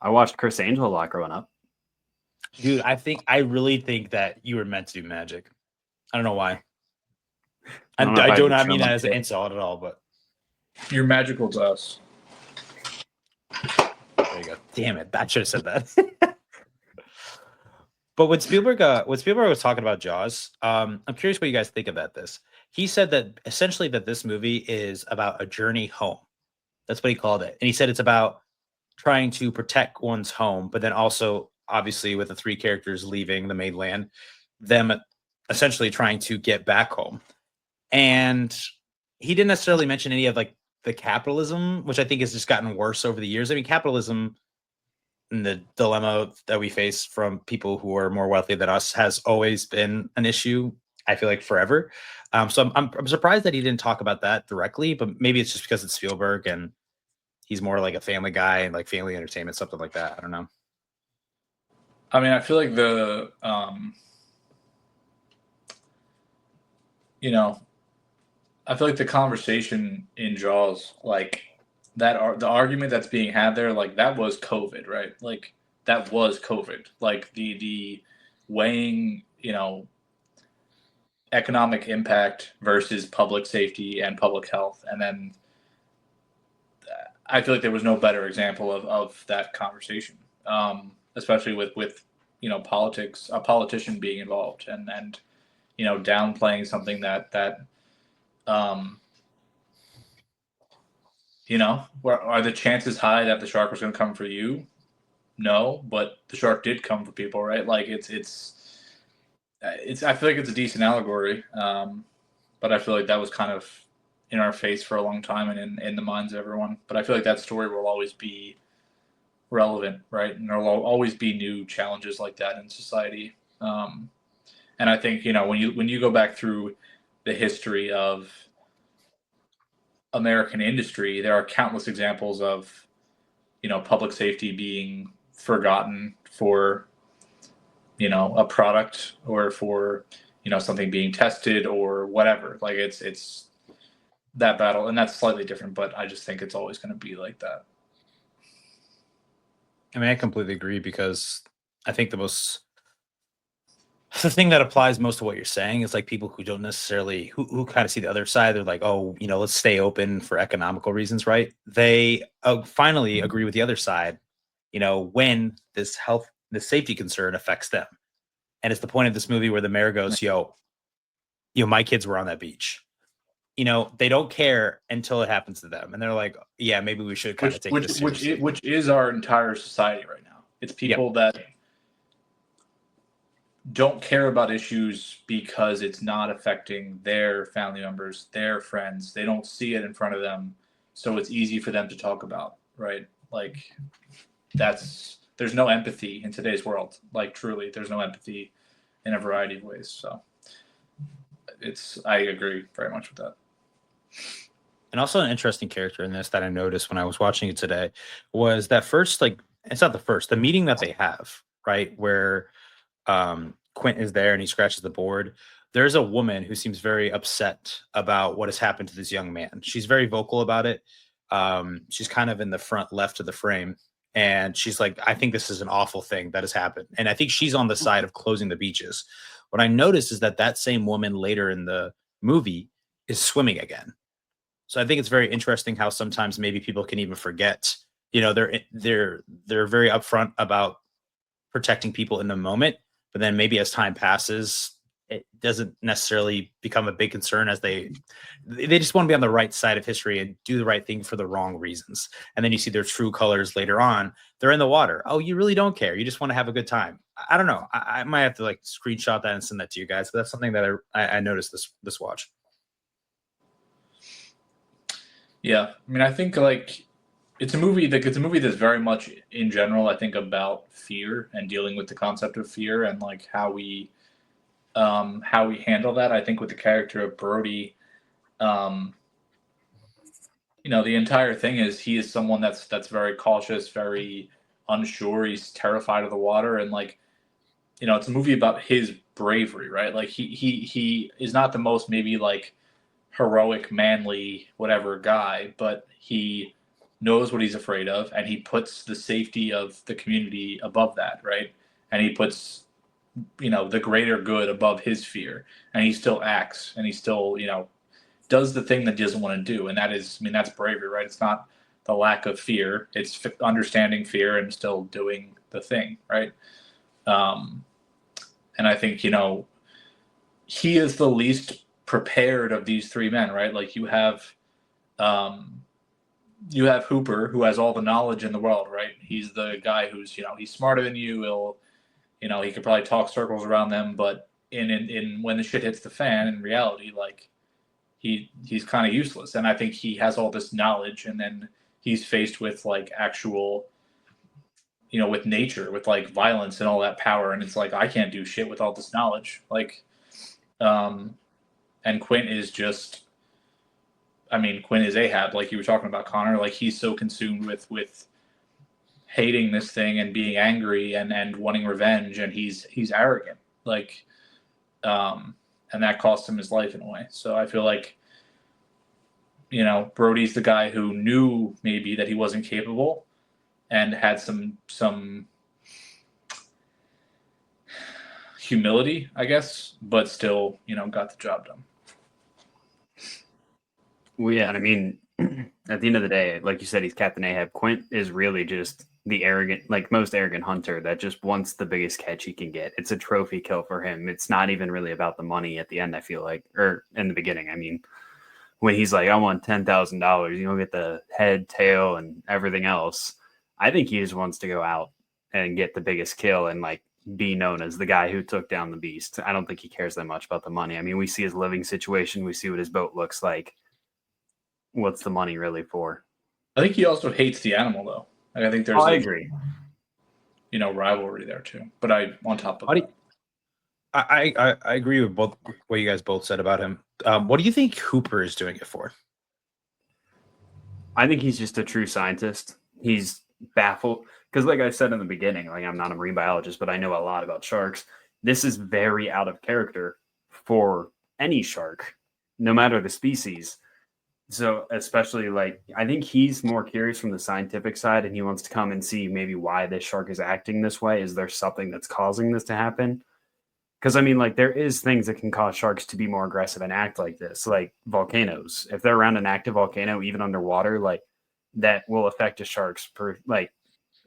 I watched Chris Angel a lot growing up. Dude, I really think that you were meant to do magic. I don't know why. I do not mean that as an insult at all, but You're magical to us. there you go. Damn it. I should have said that. But when Spielberg was talking about Jaws, I'm curious what you guys think about this. He said that essentially that this movie is about a journey home. That's what he called it. And he said it's about trying to protect one's home, but then also obviously with the three characters leaving the mainland, them essentially trying to get back home. And he didn't necessarily mention any of like the capitalism, which I think has just gotten worse over the years. I mean, capitalism and the dilemma that we face from people who are more wealthy than us has always been an issue, I feel like forever. So I'm surprised that he didn't talk about that directly, but maybe it's just because it's Spielberg and he's more like a family guy and like family entertainment, something like that. I don't know. I mean, I feel like I feel like the conversation in Jaws, like the argument that's being had there, like that was COVID, right? Like that was COVID. Like the weighing, economic impact versus public safety and public health, and then I feel like there was no better example of that conversation, especially with politics, a politician being involved, and downplaying something that where are the chances high that the shark was going to come for you? No, but the shark did come for people, right? Like it's I feel like it's a decent allegory, but I feel like that was kind of in our face for a long time and in the minds of everyone. But I feel like that story will always be relevant, right? And there will always be new challenges like that in society. And I think when you go back through the history of American industry, there are countless examples of public safety being forgotten for a product or for something being tested or whatever. Like it's that battle, and that's slightly different, but I just think it's always going to be like that. I mean, I completely agree because I think the thing that applies most to what you're saying is like people who don't necessarily who kind of see the other side. They're like, oh, let's stay open for economical reasons, right? They finally agree with the other side, when this safety concern affects them. And it's the point of this movie where the mayor goes, my kids were on that beach. They don't care until it happens to them. And they're like, yeah, maybe we should kind of take this seriously. Which is our entire society right now. It's people that don't care about issues because it's not affecting their family members, their friends. They don't see it in front of them. So it's easy for them to talk about, right? Like there's no empathy in today's world. Like truly, there's no empathy in a variety of ways. So I agree very much with that. And also an interesting character in this that I noticed when I was watching it today was that first, like, it's not the first, the meeting that they have, right? Where Quint is there and he scratches the board. There's a woman who seems very upset about what has happened to this young man. She's very vocal about it. She's kind of in the front left of the frame. And she's like, I think this is an awful thing that has happened. And I think she's on the side of closing the beaches. What I noticed is that that same woman later in the movie is swimming again. So I think it's very interesting how sometimes maybe people can even forget, they're very upfront about protecting people in the moment, but then maybe as time passes, it doesn't necessarily become a big concern as they just want to be on the right side of history and do the right thing for the wrong reasons. And then you see their true colors later on. They're in the water. Oh, you really don't care. You just want to have a good time. I don't know. I might have to like screenshot that and send that to you guys. But that's something that I noticed this watch. Yeah, I mean, I think like it's a movie that's very much in general, I think, about fear and dealing with the concept of fear and like how we handle that. I think with the character of Brody, the entire thing is he is someone that's very cautious, very unsure. He's terrified of the water, and like, it's a movie about his bravery, right? Like he is not the most maybe like heroic, manly, whatever guy, but he knows what he's afraid of, and he puts the safety of the community above that, right? And he puts, the greater good above his fear, and he still acts, and he still, does the thing that he doesn't want to do, and that's bravery, right? It's not the lack of fear; it's understanding fear and still doing the thing, right? And I think he is the least prepared of these three men, right? Like you have Hooper, who has all the knowledge in the world, right? He's the guy who's he's smarter than you. He could probably talk circles around them, but in when the shit hits the fan, in reality, like he's kind of useless. And I think he has all this knowledge, and then he's faced with like actual, with nature, with like violence and all that power, and it's like I can't do shit with all this knowledge, like. And Quint is Quint is Ahab, like you were talking about, Connor. Like he's so consumed with hating this thing and being angry and wanting revenge, and he's arrogant. Like, and that cost him his life in a way. So I feel like, Brody's the guy who knew maybe that he wasn't capable and had some humility, I guess, but still, got the job done. Well, yeah, and I mean, at the end of the day, like you said, he's Captain Ahab. Quint is really just the arrogant, like most arrogant hunter that just wants the biggest catch he can get. It's a trophy kill for him. It's not even really about the money at the end, I feel like, or in the beginning. I mean, when he's like, I want $10,000, get the head, tail, and everything else. I think he just wants to go out and get the biggest kill and like be known as the guy who took down the beast. I don't think he cares that much about the money. I mean, we see his living situation. We see what his boat looks like. What's the money really for? I think he also hates the animal, though. Like, I think there's I agree. Rivalry there too. But on top of that, I agree with both what you guys both said about him. What do you think Hooper is doing it for? I think he's just a true scientist. He's baffled because, like I said in the beginning, like I'm not a marine biologist, but I know a lot about sharks. This is very out of character for any shark, no matter the species. So especially like, I think he's more curious from the scientific side, and he wants to come and see maybe why this shark is acting this way. Is there something that's causing this to happen? Because I mean, like there is things that can cause sharks to be more aggressive and act like this, like volcanoes. If they're around an active volcano, even underwater, like that will affect a shark's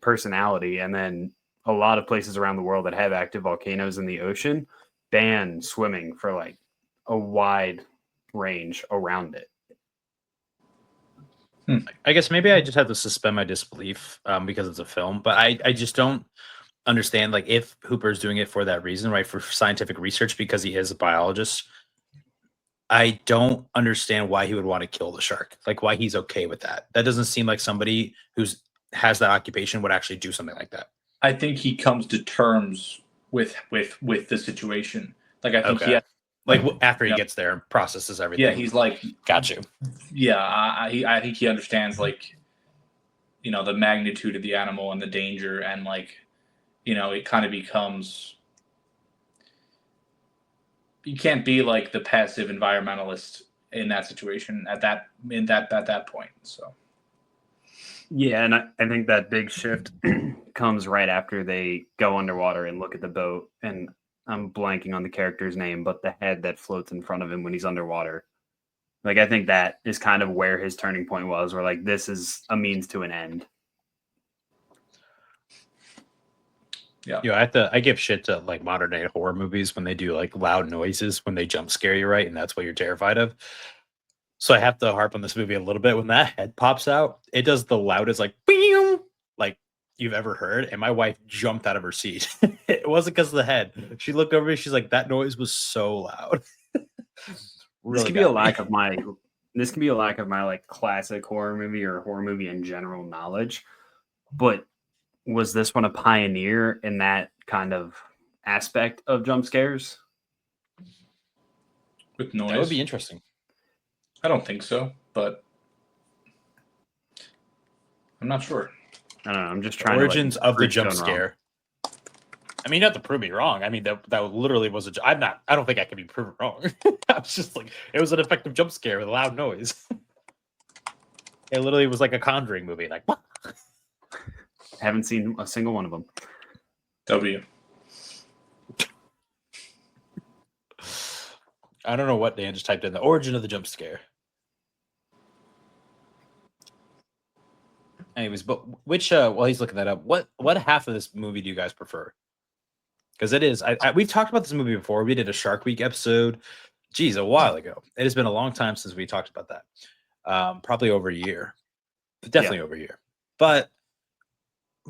personality. And then a lot of places around the world that have active volcanoes in the ocean ban swimming for like a wide range around it. I guess maybe I just have to suspend my disbelief because it's a film, but I just don't understand like if Hooper is doing it for that reason, right? For scientific research, because he is a biologist. I don't understand why he would want to kill the shark. Like why he's okay with that. That doesn't seem like somebody has that occupation would actually do something like that. I think he comes to terms with the situation. Like I think he has Like after he Yeah. gets there and processes everything. Yeah, he's like, Got you. yeah, I think he understands, like, the magnitude of the animal and the danger, and, like, it kind of becomes, you can't be like the passive environmentalist in that situation at that point. So Yeah, and I think that big shift comes right after they go underwater and look at the boat. And I'm blanking on the character's name, but the head that floats in front of him when he's underwater. Like, I think that is kind of where his turning point was, where like this is a means to an end. Yeah, I give shit to like modern day horror movies when they do like loud noises when they jump scare you, right? And that's what you're terrified of. So I have to harp on this movie a little bit. When that head pops out, it does the loudest like "Beow," like you've ever heard. And my wife jumped out of her seat. It wasn't because of the head. She looked over me, she's like, that noise was so loud. This could be a lack of my like classic horror movie or horror movie in general knowledge. But was this one a pioneer in that kind of aspect of jump scares? with noise, That would be interesting. I don't think so, but I'm not sure. I don't know. I'm just trying Origins to like, of the prove jump Stone wrong. scare. I mean, you have to prove me wrong. I mean, that literally was I don't think I can be proven wrong. I was just like, it was an effective jump scare with a loud noise. It literally was like a Conjuring movie. Like, what? Haven't seen a single one of them. W. I don't know what Dan just typed in. The origin of the jump scare. Anyways, but which while he's looking that up, what half of this movie do you guys prefer? Because it is, we've talked about this movie before. We did a Shark Week episode, geez, a while ago. It has been a long time since we talked about that. Probably over a year, definitely over a year. But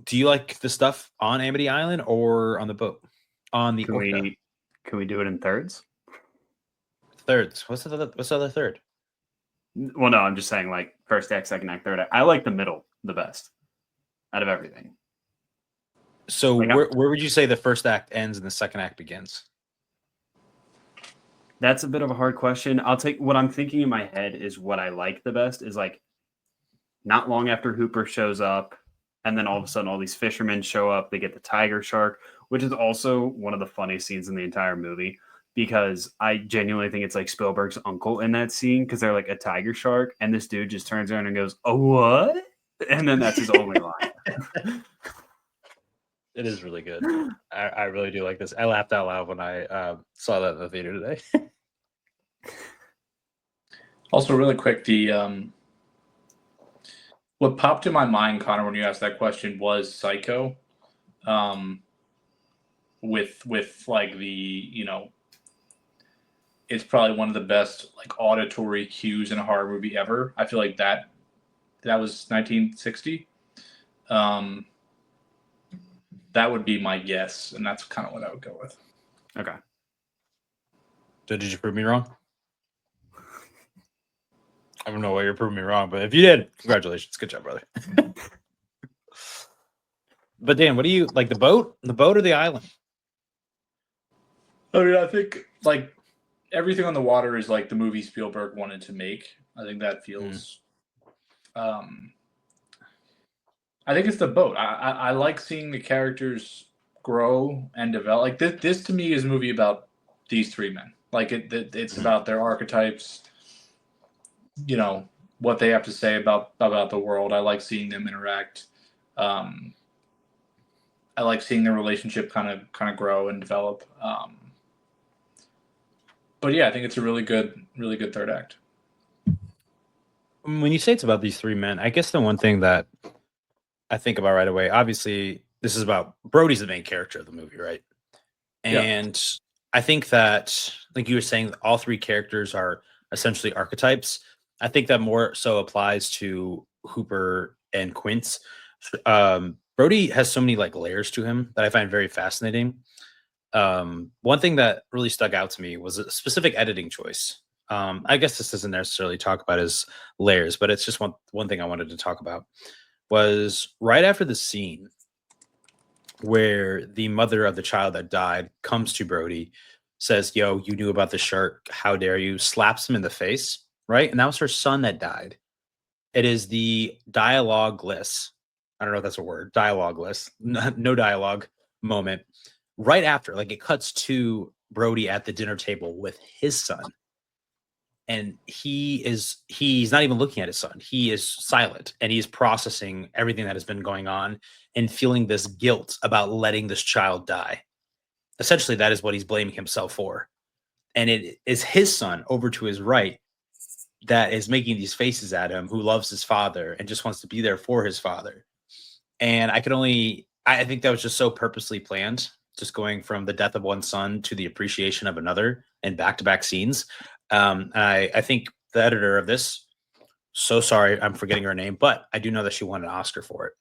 do you like the stuff on Amity Island or on the boat? On the Orca? Can we do it in thirds? Thirds. What's the other third? Well, no, I'm just saying like first act, second act, third act. I like the middle the best out of everything. So Like, where would you say the first act ends and the second act begins? That's a bit of a hard question. I'll take what I'm thinking in my head is what I like the best is like not long after Hooper shows up, and then all of a sudden all these fishermen show up. They get the tiger shark, which is also one of the funniest scenes in the entire movie because I genuinely think it's like Spielberg's uncle in that scene because they're like a tiger shark, and this dude just turns around and goes, "Oh, what?" And then that's his only line. It is really good. I really do like this. I laughed out loud when I saw that in the theater today. Also, really quick, the what popped in my mind, Connor, when you asked that question was Psycho. With like the it's probably one of the best like auditory cues in a horror movie ever. I feel like that was 1960. That would be my guess, and that's kind of what I would go with. Okay. So did you prove me wrong? I don't know why you're proving me wrong, but if you did, congratulations. Good job, brother. But Dan, what do you like, the boat or the island? I mean, I think like everything on the water is like the movie Spielberg wanted to make. I think that feels I think it's the boat. I like seeing the characters grow and develop. Like this to me is a movie about these three men. Like it's about their archetypes, what they have to say about the world. I like seeing them interact. I like seeing their relationship kind of grow and develop. But yeah, I think it's a really good third act. When you say it's about these three men, I guess the one thing that I think about right away, obviously, this is about Brody's the main character of the movie, right? And I think that, like you were saying, all three characters are essentially archetypes. I think that more so applies to Hooper and Quince. Brody has so many like layers to him that I find very fascinating. One thing that really stuck out to me was a specific editing choice. I guess this doesn't necessarily talk about his layers, but it's just one thing I wanted to talk about. Was right after the scene where the mother of the child that died comes to Brody says, "Yo, you knew about the shark. How dare you?" Slaps him in the face, right? And that was her son that died. It is the dialogueless. I don't know if that's a word. Dialogueless, no dialogue moment. Right after, like it cuts to Brody at the dinner table with his son, and he's not even looking at his son. He is silent and he's processing everything that has been going on and feeling this guilt about letting this child die. Essentially, that is what he's blaming himself for. And it is his son over to his right that is making these faces at him, who loves his father and just wants to be there for his father. And I think that was just so purposely planned, just going from the death of one son to the appreciation of another and back-to-back scenes. I think the editor of this, so sorry, I'm forgetting her name, but I do know that she won an Oscar for it.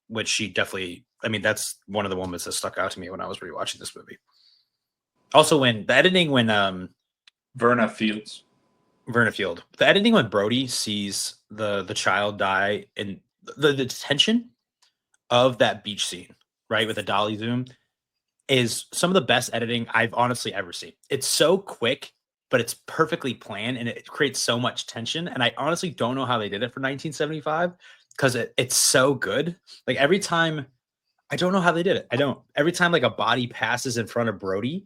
Which she definitely, I mean, that's one of the moments that stuck out to me when I was rewatching this movie. Also, when the editing, when Verna Fields. the editing when Brody sees the child die, and the tension of that beach scene, right, with a dolly zoom, is some of the best editing I've honestly ever seen. It's so quick, but it's perfectly planned and it creates so much tension. And I honestly don't know how they did it for 1975 because it's so good. Like every time, I don't know how they did it. I don't. Every time like a body passes in front of Brody,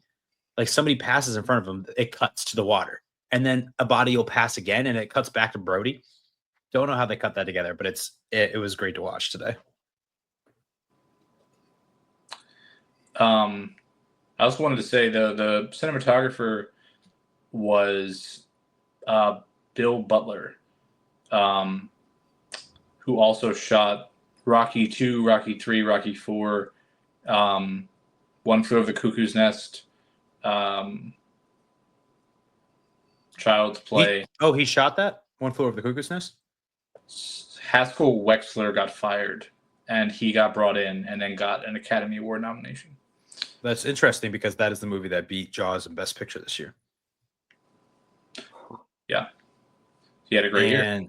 like somebody passes in front of him, it cuts to the water. And then a body will pass again and it cuts back to Brody. Don't know how they cut that together, but it was great to watch today. I also wanted to say the cinematographer was Bill Butler, who also shot Rocky 2, Rocky 3, Rocky 4, One Flew Over the Cuckoo's Nest, Child's Play. He shot that? One Flew Over the Cuckoo's Nest? Haskell Wexler got fired, and he got brought in and then got an Academy Award nomination. That's interesting because that is the movie that beat Jaws in Best Picture this year. Yeah. He had a great year.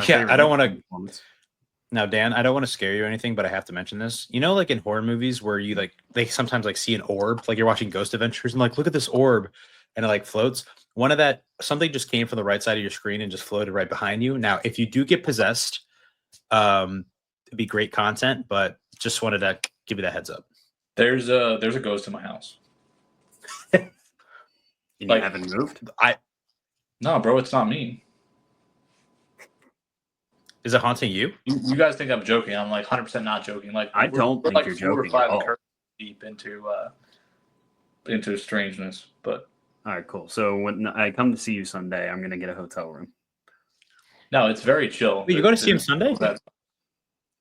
Yeah, I don't want to. Now, Dan, I don't want to scare you or anything, but I have to mention this. You know, like in horror movies where you they sometimes like see an orb, like you're watching Ghost Adventures and like, look at this orb, and it like floats. Something just came from the right side of your screen and just floated right behind you. Now, if you do get possessed, it'd be great content, but just wanted to give you that heads up. There's a ghost in my house. You haven't moved? No, bro, it's not me. Is it haunting you? You guys think I'm joking? I'm like 100% not joking. Like I don't think like you're 4 or joking 5 at all. deep into strangeness, but All right, cool. So when I come to see you Sunday, I'm gonna get a hotel room. no, it's very chill. Wait, you're going to see him Sunday?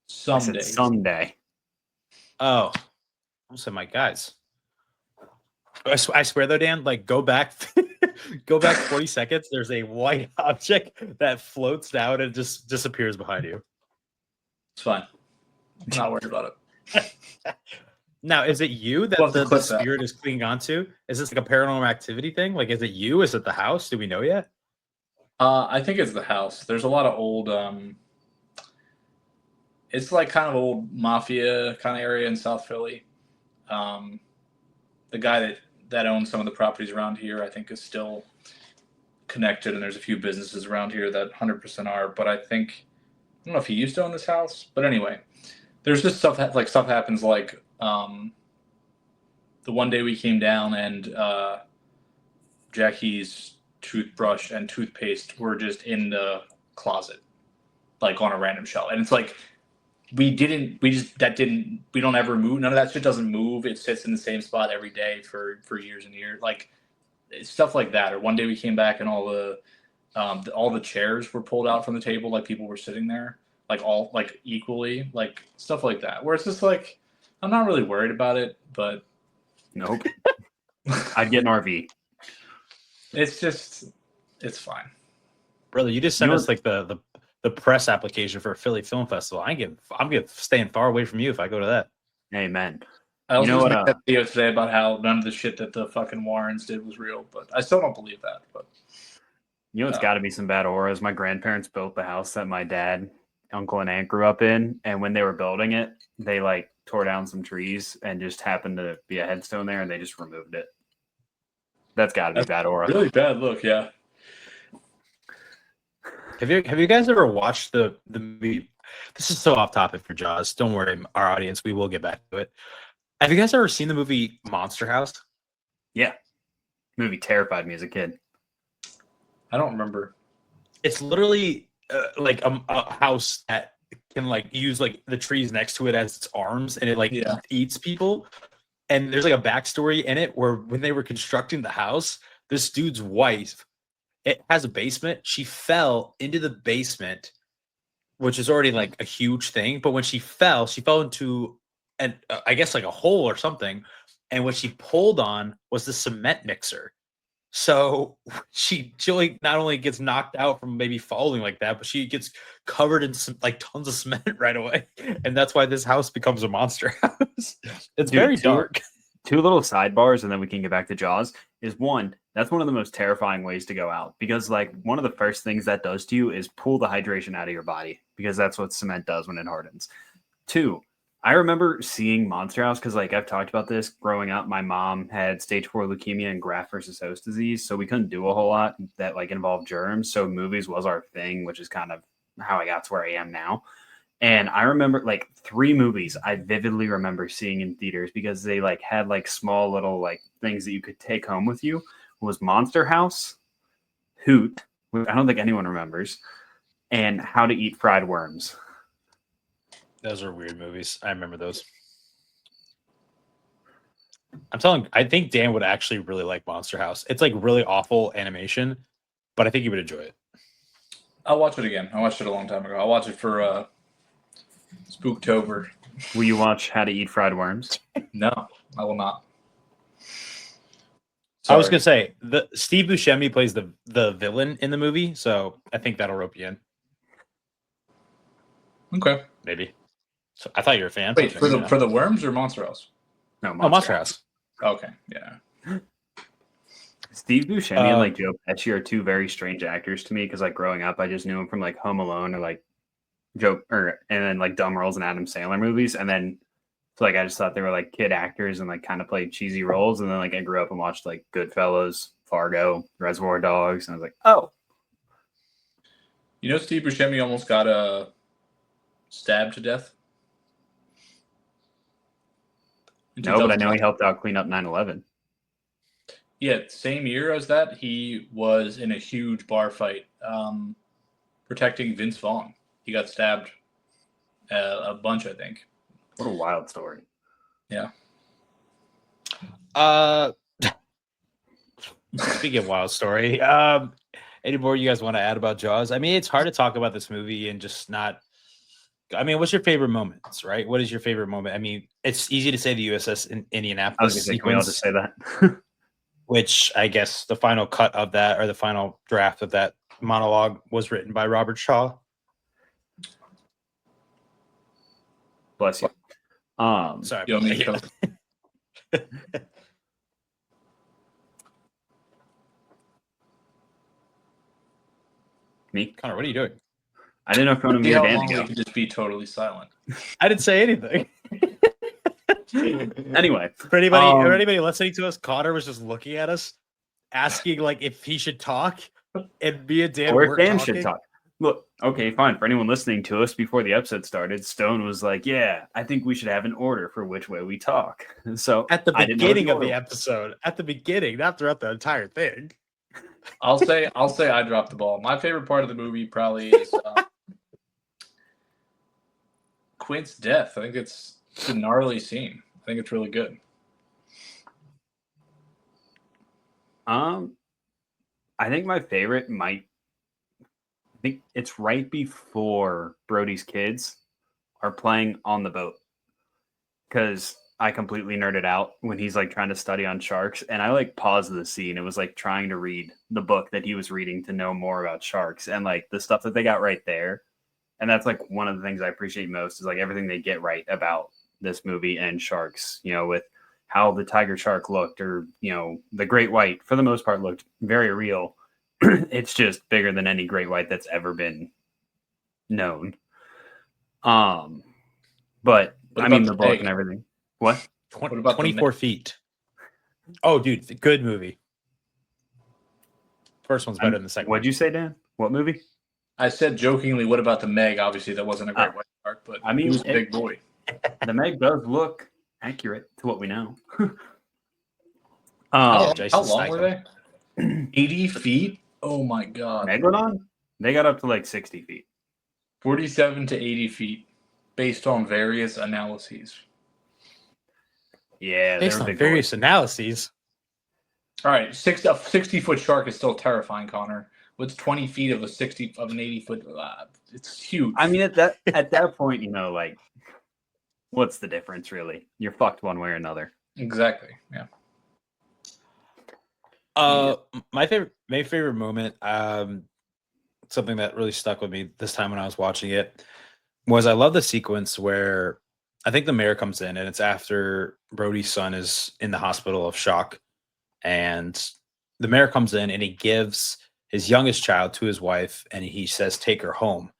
Someday. Sunday. Oh, I said my guys. I swear though, Dan, like go back 40 seconds. There's a white object that floats down and just disappears behind you. It's fine. I'm not worried about it. Now, is it you that We'll have to the clip that. spirit is clinging onto? Is this like a paranormal activity thing? Like, is it you? Is it the house? Do we know yet? I think it's the house. There's a lot of old. It's like kind of old mafia kind of area in South Philly. The guy that owns some of the properties around here, I think, is still connected, and there's a few businesses around here that 100% are. But I don't know if he used to own this house, but anyway, there's just stuff happens like the one day we came down and Jackie's toothbrush and toothpaste were just in the closet, like on a random shelf, and it's like we don't ever move. None of that shit doesn't move. It sits in the same spot every day for years and years, like stuff like that. Or one day we came back and all the chairs were pulled out from the table, like people were sitting there, like equally, like stuff like that, where it's just like I'm not really worried about it, but Nope. I'd get an RV. It's fine. Brother, you just sent us like the press application for a Philly Film Festival. I'm staying far away from you if I go to that. Amen. I also You know made what, that video today about how none of the shit that the fucking Warrens did was real, but I still don't believe that. But You know, it's got to be some bad auras. My grandparents built the house that my dad, uncle, and aunt grew up in, and when they were building it, they like tore down some trees and just happened to be a headstone there, and they just removed it. That's got to be That's bad aura. really bad look. Yeah. Have you guys ever watched the movie? This is so off topic for Jaws. Don't worry, our audience. We will get back to it. Have you guys ever seen the movie Monster House? Yeah, movie terrified me as a kid. I don't remember. It's literally like a house that can like use like the trees next to it as its arms, and it like Yeah. eats people. And there's like a backstory in it where when they were constructing the house, this dude's wife, it has a basement. She fell into the basement, which is already like a huge thing. But when she fell into an I guess like a hole or something, and what she pulled on was the cement mixer. So she like not only gets knocked out from maybe falling like that, but she gets covered in some like tons of cement right away, and that's why this house becomes a monster house. It's Dude, very dark. Two little sidebars, and then we can get back to Jaws. Is one, that's one of the most terrifying ways to go out, because like one of the first things that does to you is pull the hydration out of your body, because that's what cement does when it hardens. Two, I remember seeing Monster House because like I've talked about this growing up. My mom had stage 4 leukemia and graft versus host disease, so we couldn't do a whole lot that like involved germs. So movies was our thing, which is kind of how I got to where I am now. And I remember like 3 movies I vividly remember seeing in theaters because they like had like small little like things that you could take home with you. Was Monster House, Hoot, which I don't think anyone remembers, and How to Eat Fried Worms. Those are weird movies. I remember those. I think Dan would actually really like Monster House. It's like really awful animation, but I think he would enjoy it. I'll watch it again. I watched it a long time ago. I'll watch it for Spooktober. Will you watch How to Eat Fried Worms? No, I will not. I was Sorry. gonna say the Steve Buscemi plays the villain in the movie, so I think that'll rope you in. Okay. Maybe. So I thought you were a fan. Wait, but maybe not. for the worms or Monster House? No, Monster House. Okay, yeah. Steve Buscemi and like Joe Pesci are 2 very strange actors to me because like growing up, I just knew him from like Home Alone or like and then like Dumb Roles and Adam Sandler movies, and then so like I just thought they were like kid actors and like kind of played cheesy roles, and then like I grew up and watched like Goodfellas, Fargo, Reservoir Dogs, and I was like, oh, You know, Steve Buscemi almost got stabbed to death. In no, but I know 2005. he helped out clean up 9/11. Yeah, same year as that, he was in a huge bar fight protecting Vince Vaughn. He got stabbed a bunch, I think. What a wild story. Yeah. Speaking of wild story, any more you guys want to add about Jaws? I mean, it's hard to talk about this movie and just not. I mean, what's your favorite moments, right? What is your favorite moment? I mean, it's easy to say the USS in I was Indianapolis gonna say, can we all sequence, just say that? which I guess the final cut of that or the final draft of that monologue was written by Robert Shaw. Bless you. Sorry. You don't need Yeah. to Me? Connor, what are you doing? I didn't know if you wanted me see or how Dan long to we go. could just be totally silent. I didn't say anything. Anyway, For anybody listening to us, Connor was just looking at us, asking like if he should talk, and me and Dan or if weren't Dan talking. should talk. Look, okay, fine. For anyone listening to us before the episode started, Stone was like, "Yeah, I think we should have an order for which way we talk." So At the I didn't know what beginning of order the was. episode, at the beginning, not throughout the entire thing. I'll say I dropped the ball. My favorite part of the movie probably is Quint's death. I think it's a gnarly scene. I think it's really good. I think my favorite I think it's right before Brody's kids are playing on the boat, because I completely nerded out when he's like trying to study on sharks, and I like paused the scene. It was like trying to read the book that he was reading to know more about sharks, and like the stuff that they got right there. And that's like one of the things I appreciate most is like everything they get right about this movie and sharks, you know, with how the tiger shark looked, or, you know, the great white for the most part looked very real. It's just bigger than any great white that's ever been known. But What I mean, about the the book egg? and everything. What? What about the 24 feet. Oh, dude, good movie. First one's better than the second. What'd you say, Dan? What movie? I said jokingly, "What about the Meg?" Obviously, that wasn't a great white shark, but I mean, he was a big boy. The Meg does look accurate to what we know. How Jason long were Statham. they? 80 feet. Oh my god. Megalodon? They got up to like 60 feet. 47 to 80 feet, based on various analyses. Yeah, Based on various analyses. All right, a 60-foot shark is still terrifying, Connor. What's 20 feet of an 80-foot? It's huge. I mean, at that point, like, what's the difference, really? You're fucked one way or another. Exactly. Yeah. My favorite moment, something that really stuck with me this time when I was watching it, was I love the sequence where I think the mayor comes in and it's after Brody's son is in the hospital of shock, and the mayor comes in and he gives his youngest child to his wife and he says, "Take her home."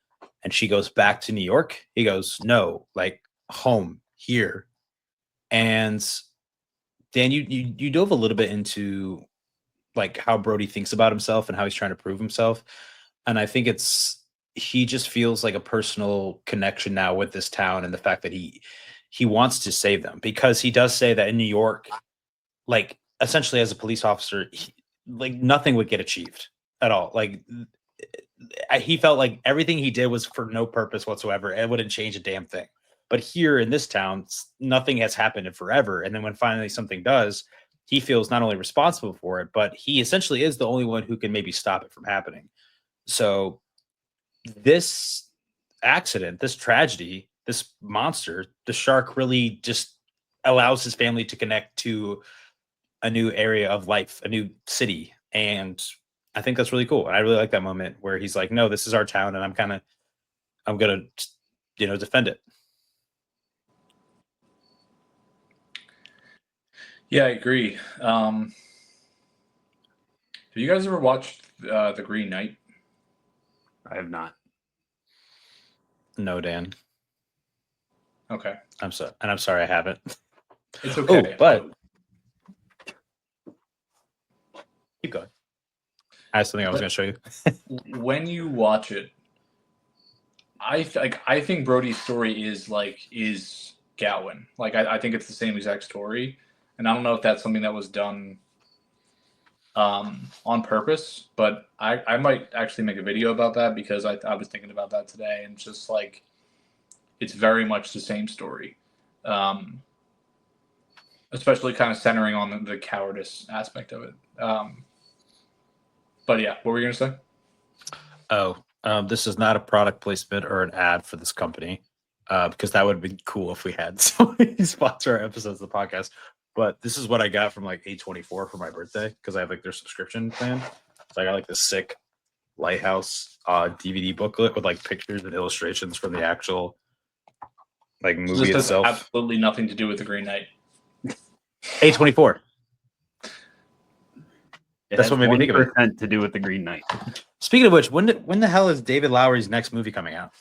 And she goes, "Back to New York?" He goes, "No, like home here." And Dan, you dove a little bit into like how Brody thinks about himself and how he's trying to prove himself. And I think he just feels like a personal connection now with this town and the fact that he wants to save them, because he does say that in New York, like essentially as a police officer, like nothing would get achieved at all. Like he felt like everything he did was for no purpose whatsoever. It wouldn't change a damn thing. But here in this town, nothing has happened in forever. And then when finally something does, he feels not only responsible for it, but he essentially is the only one who can maybe stop it from happening. So this accident, this tragedy, this monster, the shark really just allows his family to connect to a new area of life, a new city. And I think that's really cool. And I really like that moment where he's like, "No, this is our town and I'm going to, defend it." Yeah, I agree. Have you guys ever watched The Green Knight? I have not. No, Dan. Okay. I'm sorry I haven't. It's okay. But keep going. I have something I was going to show you. When you watch it, I think Brody's story is Gowan. Like I think it's the same exact story, and I don't know if that's something that was done on purpose, but I might actually make a video about that, because I was thinking about that today, and just like it's very much the same story, especially kind of centering on the cowardice aspect of it. But yeah, what were you gonna say? This is not a product placement or an ad for this company, because that would have been cool if we had somebody sponsor our episodes of the podcast. But this is what I got from like A24 for my birthday, because I have like their subscription plan. So I got like this sick Lighthouse DVD booklet with like pictures and illustrations from the actual like movie This has itself. absolutely nothing to do with The Green Knight. A24. That's what made me think of it. To do with The Green Knight. Speaking of which, when the hell is David Lowery's next movie coming out?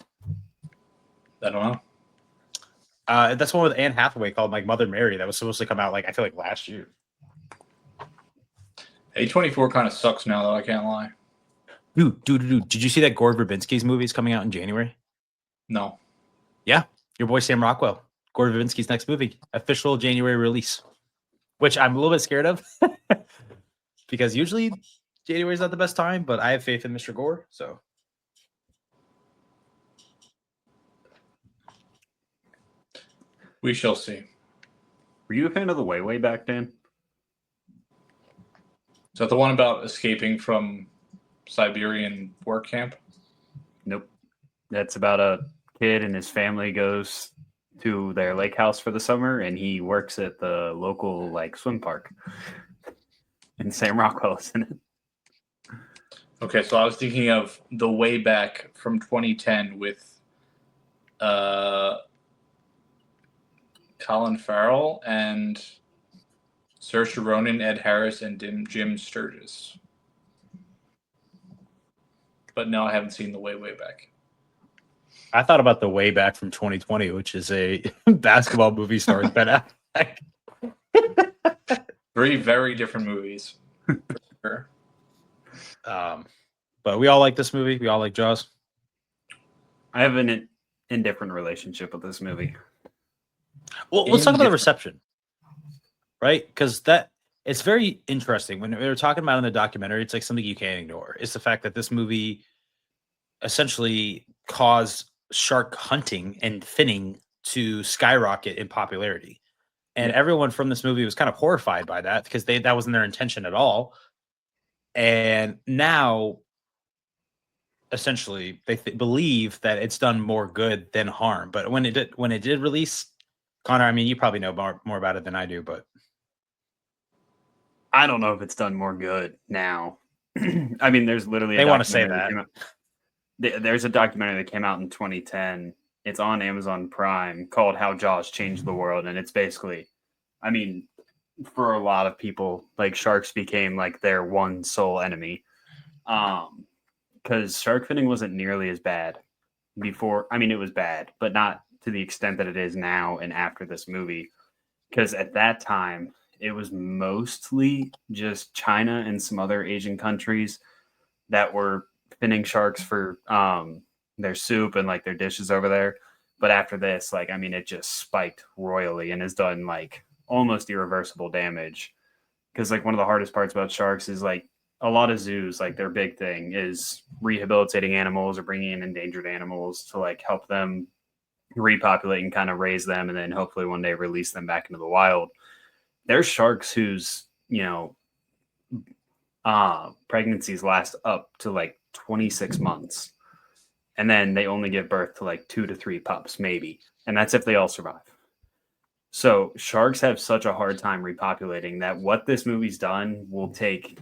I don't know. That's one with Anne Hathaway called like Mother Mary that was supposed to come out like I feel like last year. A24 kind of sucks now, though. I can't lie. Dude. Did you see that Gore Verbinski's movie is coming out in January? No. Yeah, your boy Sam Rockwell. Gore Verbinski's next movie, official January release, which I'm a little bit scared of because usually January is not the best time, but I have faith in Mr. Gore. So We shall see. Were you a fan of The Way back then? Is that the one about escaping from Siberian work camp? Nope. That's about a kid and his family goes to their lake house for the summer, and he works at the local like swim park. And Sam Rockwell is in it. Okay, so I was thinking of The Way Back from 2010 with Colin Farrell and Saoirse Ronan, Ed Harris, and Jim Sturgis. But no, I haven't seen The Way Back. I thought about The Way Back from 2020, which is a basketball movie starring Ben Affleck. Three very different movies. For sure. But we all like this movie. We all like Jaws. I have an indifferent relationship with this movie. Well, let's talk about the Indifferent. reception, right? Because it's very interesting when we were talking about in the documentary. It's like something you can't ignore. It's the fact that this movie essentially caused shark hunting and finning to skyrocket in popularity, and everyone from this movie was kind of horrified by that because that wasn't their intention at all. And now, essentially, they believe that it's done more good than harm. But when it did release, Connor, I mean, you probably know more about it than I do, but I don't know if it's done more good now. I mean, there's literally they want to say documentary that. there's a documentary that came out in 2010. It's on Amazon Prime called How Jaws Changed the World. And it's basically, I mean, for a lot of people, like sharks became like their one sole enemy. Because shark finning wasn't nearly as bad before. I mean, it was bad, but not to the extent that it is now and after this movie. Because at that time, it was mostly just China and some other Asian countries that were finning sharks for their soup and like their dishes over there. But after this, like, I mean, it just spiked royally and has done like almost irreversible damage. Because like one of the hardest parts about sharks is like a lot of zoos, like their big thing is rehabilitating animals or bringing in endangered animals to like help them repopulate and kind of raise them and then hopefully one day release them back into the wild. There's sharks whose, pregnancies last up to like 26 months. And then they only give birth to like 2 to 3 pups, maybe. And that's if they all survive. So sharks have such a hard time repopulating that what this movie's done will take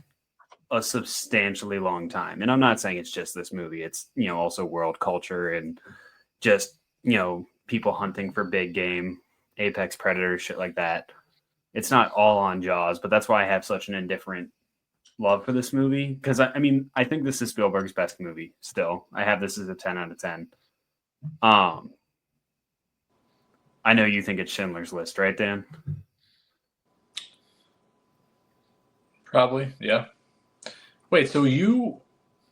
a substantially long time. And I'm not saying it's just this movie. It's, also world culture and just, people hunting for big game, apex predators, shit like that. It's not all on Jaws, but that's why I have such an indifferent love for this movie. Because, I mean, I think this is Spielberg's best movie still. I have this as a 10 out of 10. I know you think it's Schindler's List, right, Dan? Probably, yeah. Wait, so you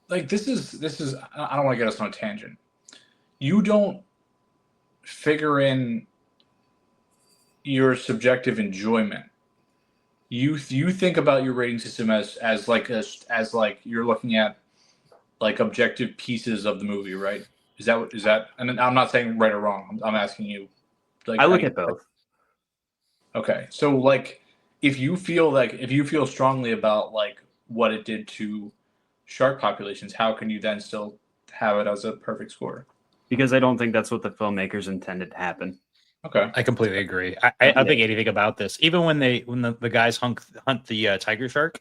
like this is I don't want to get us on a tangent. You don't figure in your subjective enjoyment. You think about your rating system as like you're looking at like objective pieces of the movie, right? Is that? And I'm not saying right or wrong. I'm asking you. Like I look at both. Okay, so like if you feel strongly about like what it did to shark populations, how can you then still have it as a perfect score? Because I don't think that's what the filmmakers intended to happen. Okay, I completely agree. I don't think anything about this. Even when the guys hunt the tiger shark,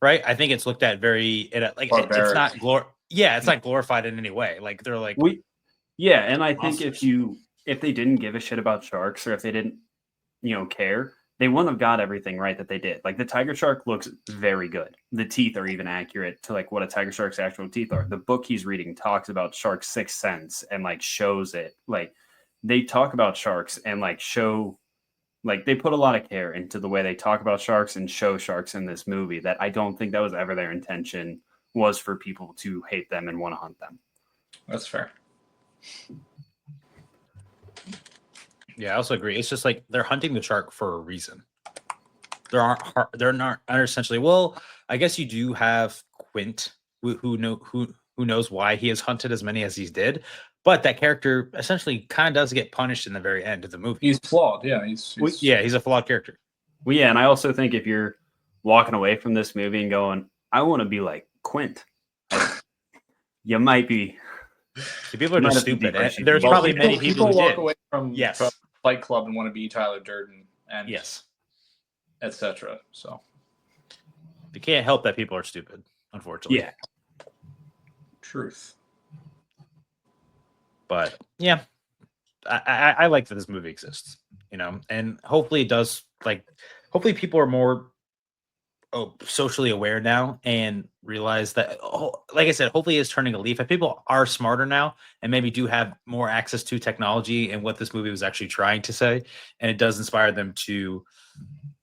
right? I think it's looked at very like it's not it's not glorified in any way. Like they're like and I think if they didn't give a shit about sharks or if they didn't care, they wouldn't have got everything right that they did. Like the tiger shark looks very good. The teeth are even accurate to like what a tiger shark's actual teeth are. The book he's reading talks about shark's sixth sense and like shows it. Like they talk about sharks and like show, like they put a lot of care into the way they talk about sharks and show sharks in this movie that I don't think that was ever their intention, was for people to hate them and want to hunt them. That's fair. Yeah, I also agree. It's just like they're hunting the shark for a reason. They're not essentially. Well, I guess you do have Quint, who knows why he has hunted as many as he did, but that character essentially kind of does get punished in the very end of the movie. He's flawed. Yeah, he's a flawed character. Well, yeah, and I also think if you're walking away from this movie and going, I want to be like Quint, you might be. People are just stupid. There's probably many people who walk did. away from Fight Club and want to be Tyler Durden and etc. So you can't help that people are stupid, unfortunately. Yeah, truth. But yeah, I like that this movie exists, and hopefully it does. Like, hopefully people are more socially aware now and realize that, like I said, hopefully it's turning a leaf. If people are smarter now and maybe do have more access to technology and what this movie was actually trying to say, and it does inspire them to,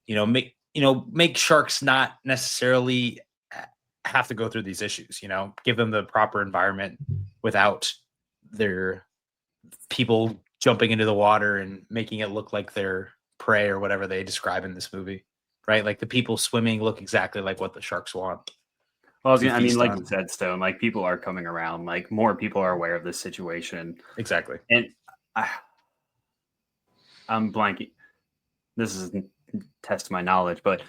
make sharks not necessarily have to go through these issues, give them the proper environment without their people jumping into the water and making it look like they're prey or whatever they describe in this movie, right? Like the people swimming look exactly like what the sharks want. Well, to I mean, feast like on. you said, Stone, like people are coming around, like more people are aware of this situation. Exactly. And I'm blanking. This is test my knowledge, but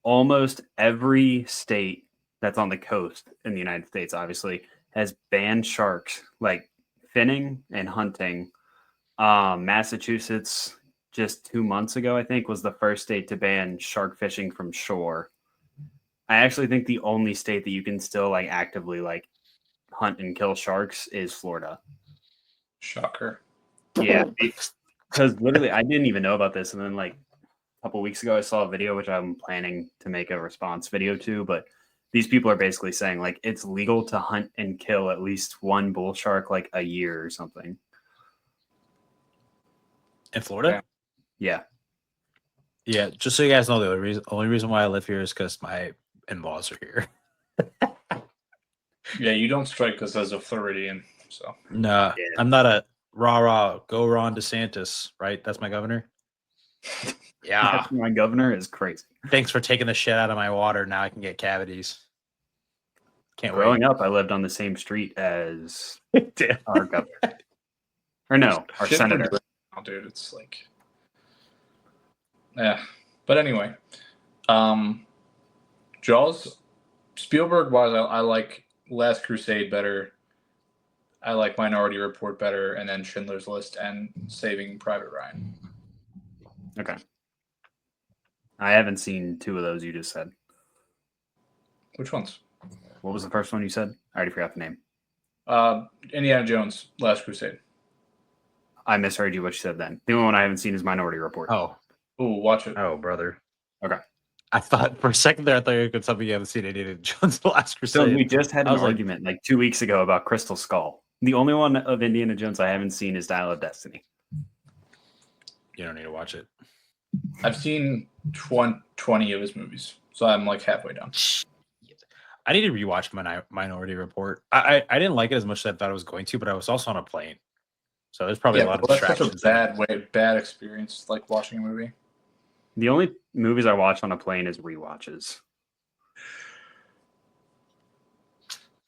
almost every state that's on the coast in the United States, obviously, has banned sharks, like finning and hunting. Massachusetts, just 2 months ago, I think, was the first state to ban shark fishing from shore. I actually think the only state that you can still like actively like hunt and kill sharks is Florida. Shocker. Yeah, because literally I didn't even know about this, and then like a couple weeks ago I saw a video which I'm planning to make a response video to, but these people are basically saying like it's legal to hunt and kill at least one bull shark like a year or something. In Florida? Yeah. Yeah, just so you guys know, the only reason why I live here is because my in-laws are here. Yeah, you don't strike us as a Floridian, so. No, Yeah. I'm not a rah go Ron DeSantis, right? That's my governor. Yeah. That's my governor is crazy. Thanks for taking the shit out of my water. Now I can get cavities. Can't Growing up, I lived on the same street as wait. Damn. our governor. Or no, our Shit, senator. dude, it's like, yeah. But anyway, Jaws, Spielberg wise, I like Last Crusade better. I like Minority Report better, and then Schindler's List and Saving Private Ryan. Okay. I haven't seen two of those you just said. Which ones? What was the first one you said? I already forgot the name. Indiana Jones, Last Crusade. I misheard you what you said then. The only one I haven't seen is Minority Report. Oh, Ooh, watch it. brother. Okay. I thought for a second there, I thought you were going to tell me you haven't seen Indiana Jones: The Last So Crusade. we just had I an was like- argument like 2 weeks ago about Crystal Skull. The only one of Indiana Jones I haven't seen is Dial of Destiny. You don't need to watch it. I've seen 20 of his movies, so I'm like halfway down. I need to rewatch Minority Report. I didn't like it as much as I thought I was going to, but I was also on a plane, so there's probably a lot of that's such a distractions. bad experience, like watching a movie. The only movies I watch on a plane is rewatches.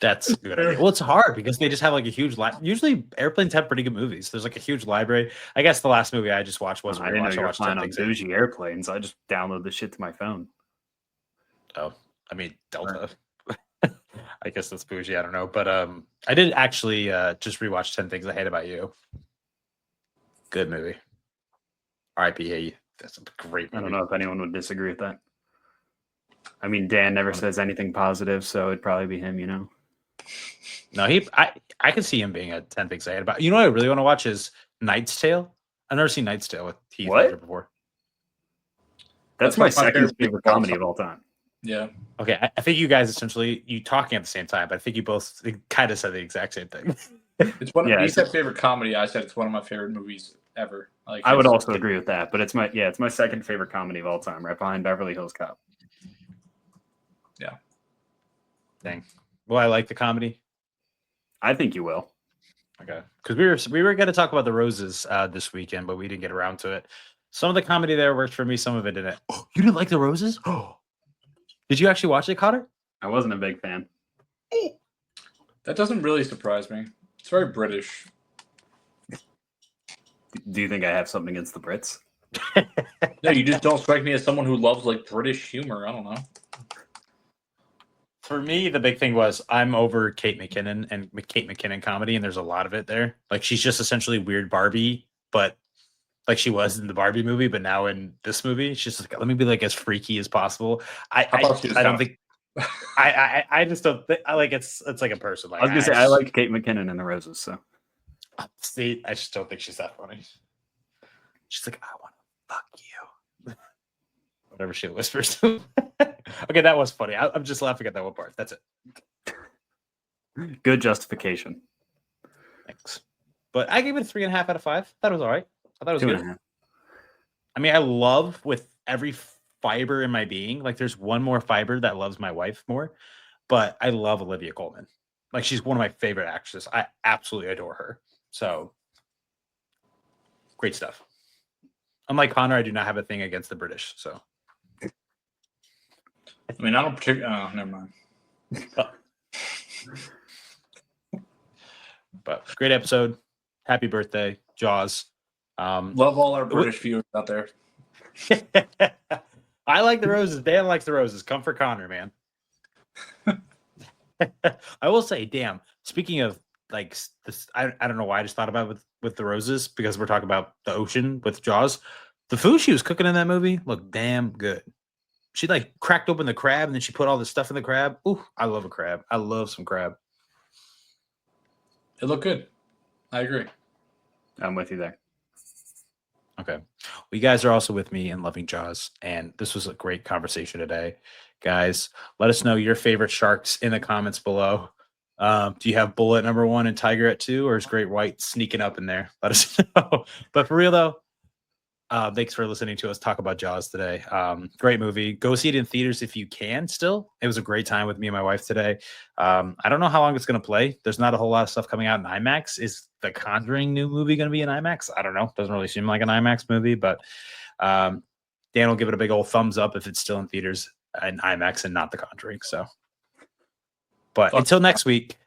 That's a good idea. Well, it's hard because they just have like a huge usually airplanes have pretty good movies. There's like a huge library. I guess the last movie I just watched was I didn't know rewatch. you I were watched flying 10 on Things. bougie airplanes. I just download the shit to my phone. Oh, I mean Delta. I guess that's bougie. I don't know, but I did actually just rewatch 10 Things I Hate About You. Good movie. R.I.P. That's a great I movie. don't know if anyone would disagree with that. I mean, Dan never says anything positive, so it'd probably be him, you know? No, I could see him being a 10 Things I Hate About. You know what I really want to watch is Knight's Tale. I've never seen Knight's Tale with Heath What? Ledger before. That's one my of my second favorite favorite comedy of all time. Yeah. Okay, I think you guys essentially you talking at the same time, but I think you both kind of said the exact same thing. It's one. Yeah, He said favorite comedy. I said it's one of my favorite movies ever. Like I would it's- also agree with that, but it's my second favorite comedy of all time, right behind Beverly Hills Cop. Dang. Well, I like the comedy. I think you will. Okay, because we were going to talk about the Roses this weekend, but we didn't get around to it. Some of the comedy there worked for me. Some of it didn't. Oh, you didn't like the Roses? Oh, did you actually watch it, Connor? I wasn't a big fan. That doesn't really surprise me. It's very British. Do you think I have something against the Brits? No, you just don't strike me as someone who loves like British humor. I don't know. For me, the big thing was I'm over Kate McKinnon and Kate McKinnon comedy, and there's a lot of it there. Like she's just essentially weird Barbie, but like she was in the Barbie movie, but now in this movie, she's just like, let me be like as freaky as possible. I don't think I just don't think I like it's like a person. Like I was gonna say I like Kate McKinnon and the Roses, so see, I just don't think she's that funny. She's like, I want to fuck you. Whatever she whispers to him. Okay, that was funny. I'm just laughing at that one part. That's it. good justification. Thanks. But I gave it a 3.5 out of 5. Thought it was all right. I thought it was good. 2.5. I mean, I love with every fiber in my being. Like, there's one more fiber that loves my wife more. but I love Olivia Colman. Like, she's one of my favorite actresses. I absolutely adore her. So great stuff. Unlike Connor, I do not have a thing against the British. So I mean, I don't particularly. Oh, never mind. But great episode. Happy birthday, Jaws. Love all our British viewers out there. I like the roses. Dan likes the roses. Come for Connor, man. I will say, damn. Speaking of like this, I don't know why I just thought about it with the roses, because we're talking about the ocean with Jaws. The food she was cooking in that movie looked damn good. She like cracked open the crab and then she put all the stuff in the crab. Ooh, I love a crab. I love some crab. It looked good. I agree. I'm with you there. Okay. Well, you guys are also with me in loving Jaws, and this was a great conversation today. Guys, let us know your favorite sharks in the comments below. Do you have Bullet number 1 and Tiger at 2, or is Great White sneaking up in there? Let us know. But for real though, thanks for listening to us talk about Jaws today. Great movie. Go see it in theaters if you can still. It was a great time with me and my wife today. I don't know how long it's going to play. There's not a whole lot of stuff coming out in IMAX. Is the Conjuring new movie going to be in IMAX? I don't know. Doesn't really seem like an IMAX movie, but Dan will give it a big old thumbs up if it's still in theaters in IMAX and not the Conjuring. So, but until next week.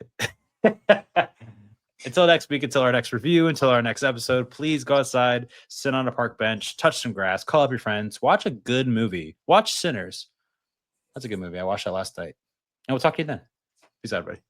Until next week, until our next review, until our next episode, please go outside, sit on a park bench, touch some grass, call up your friends, watch a good movie. Watch Sinners. That's a good movie. I watched that last night. And we'll talk to you then. Peace out, everybody.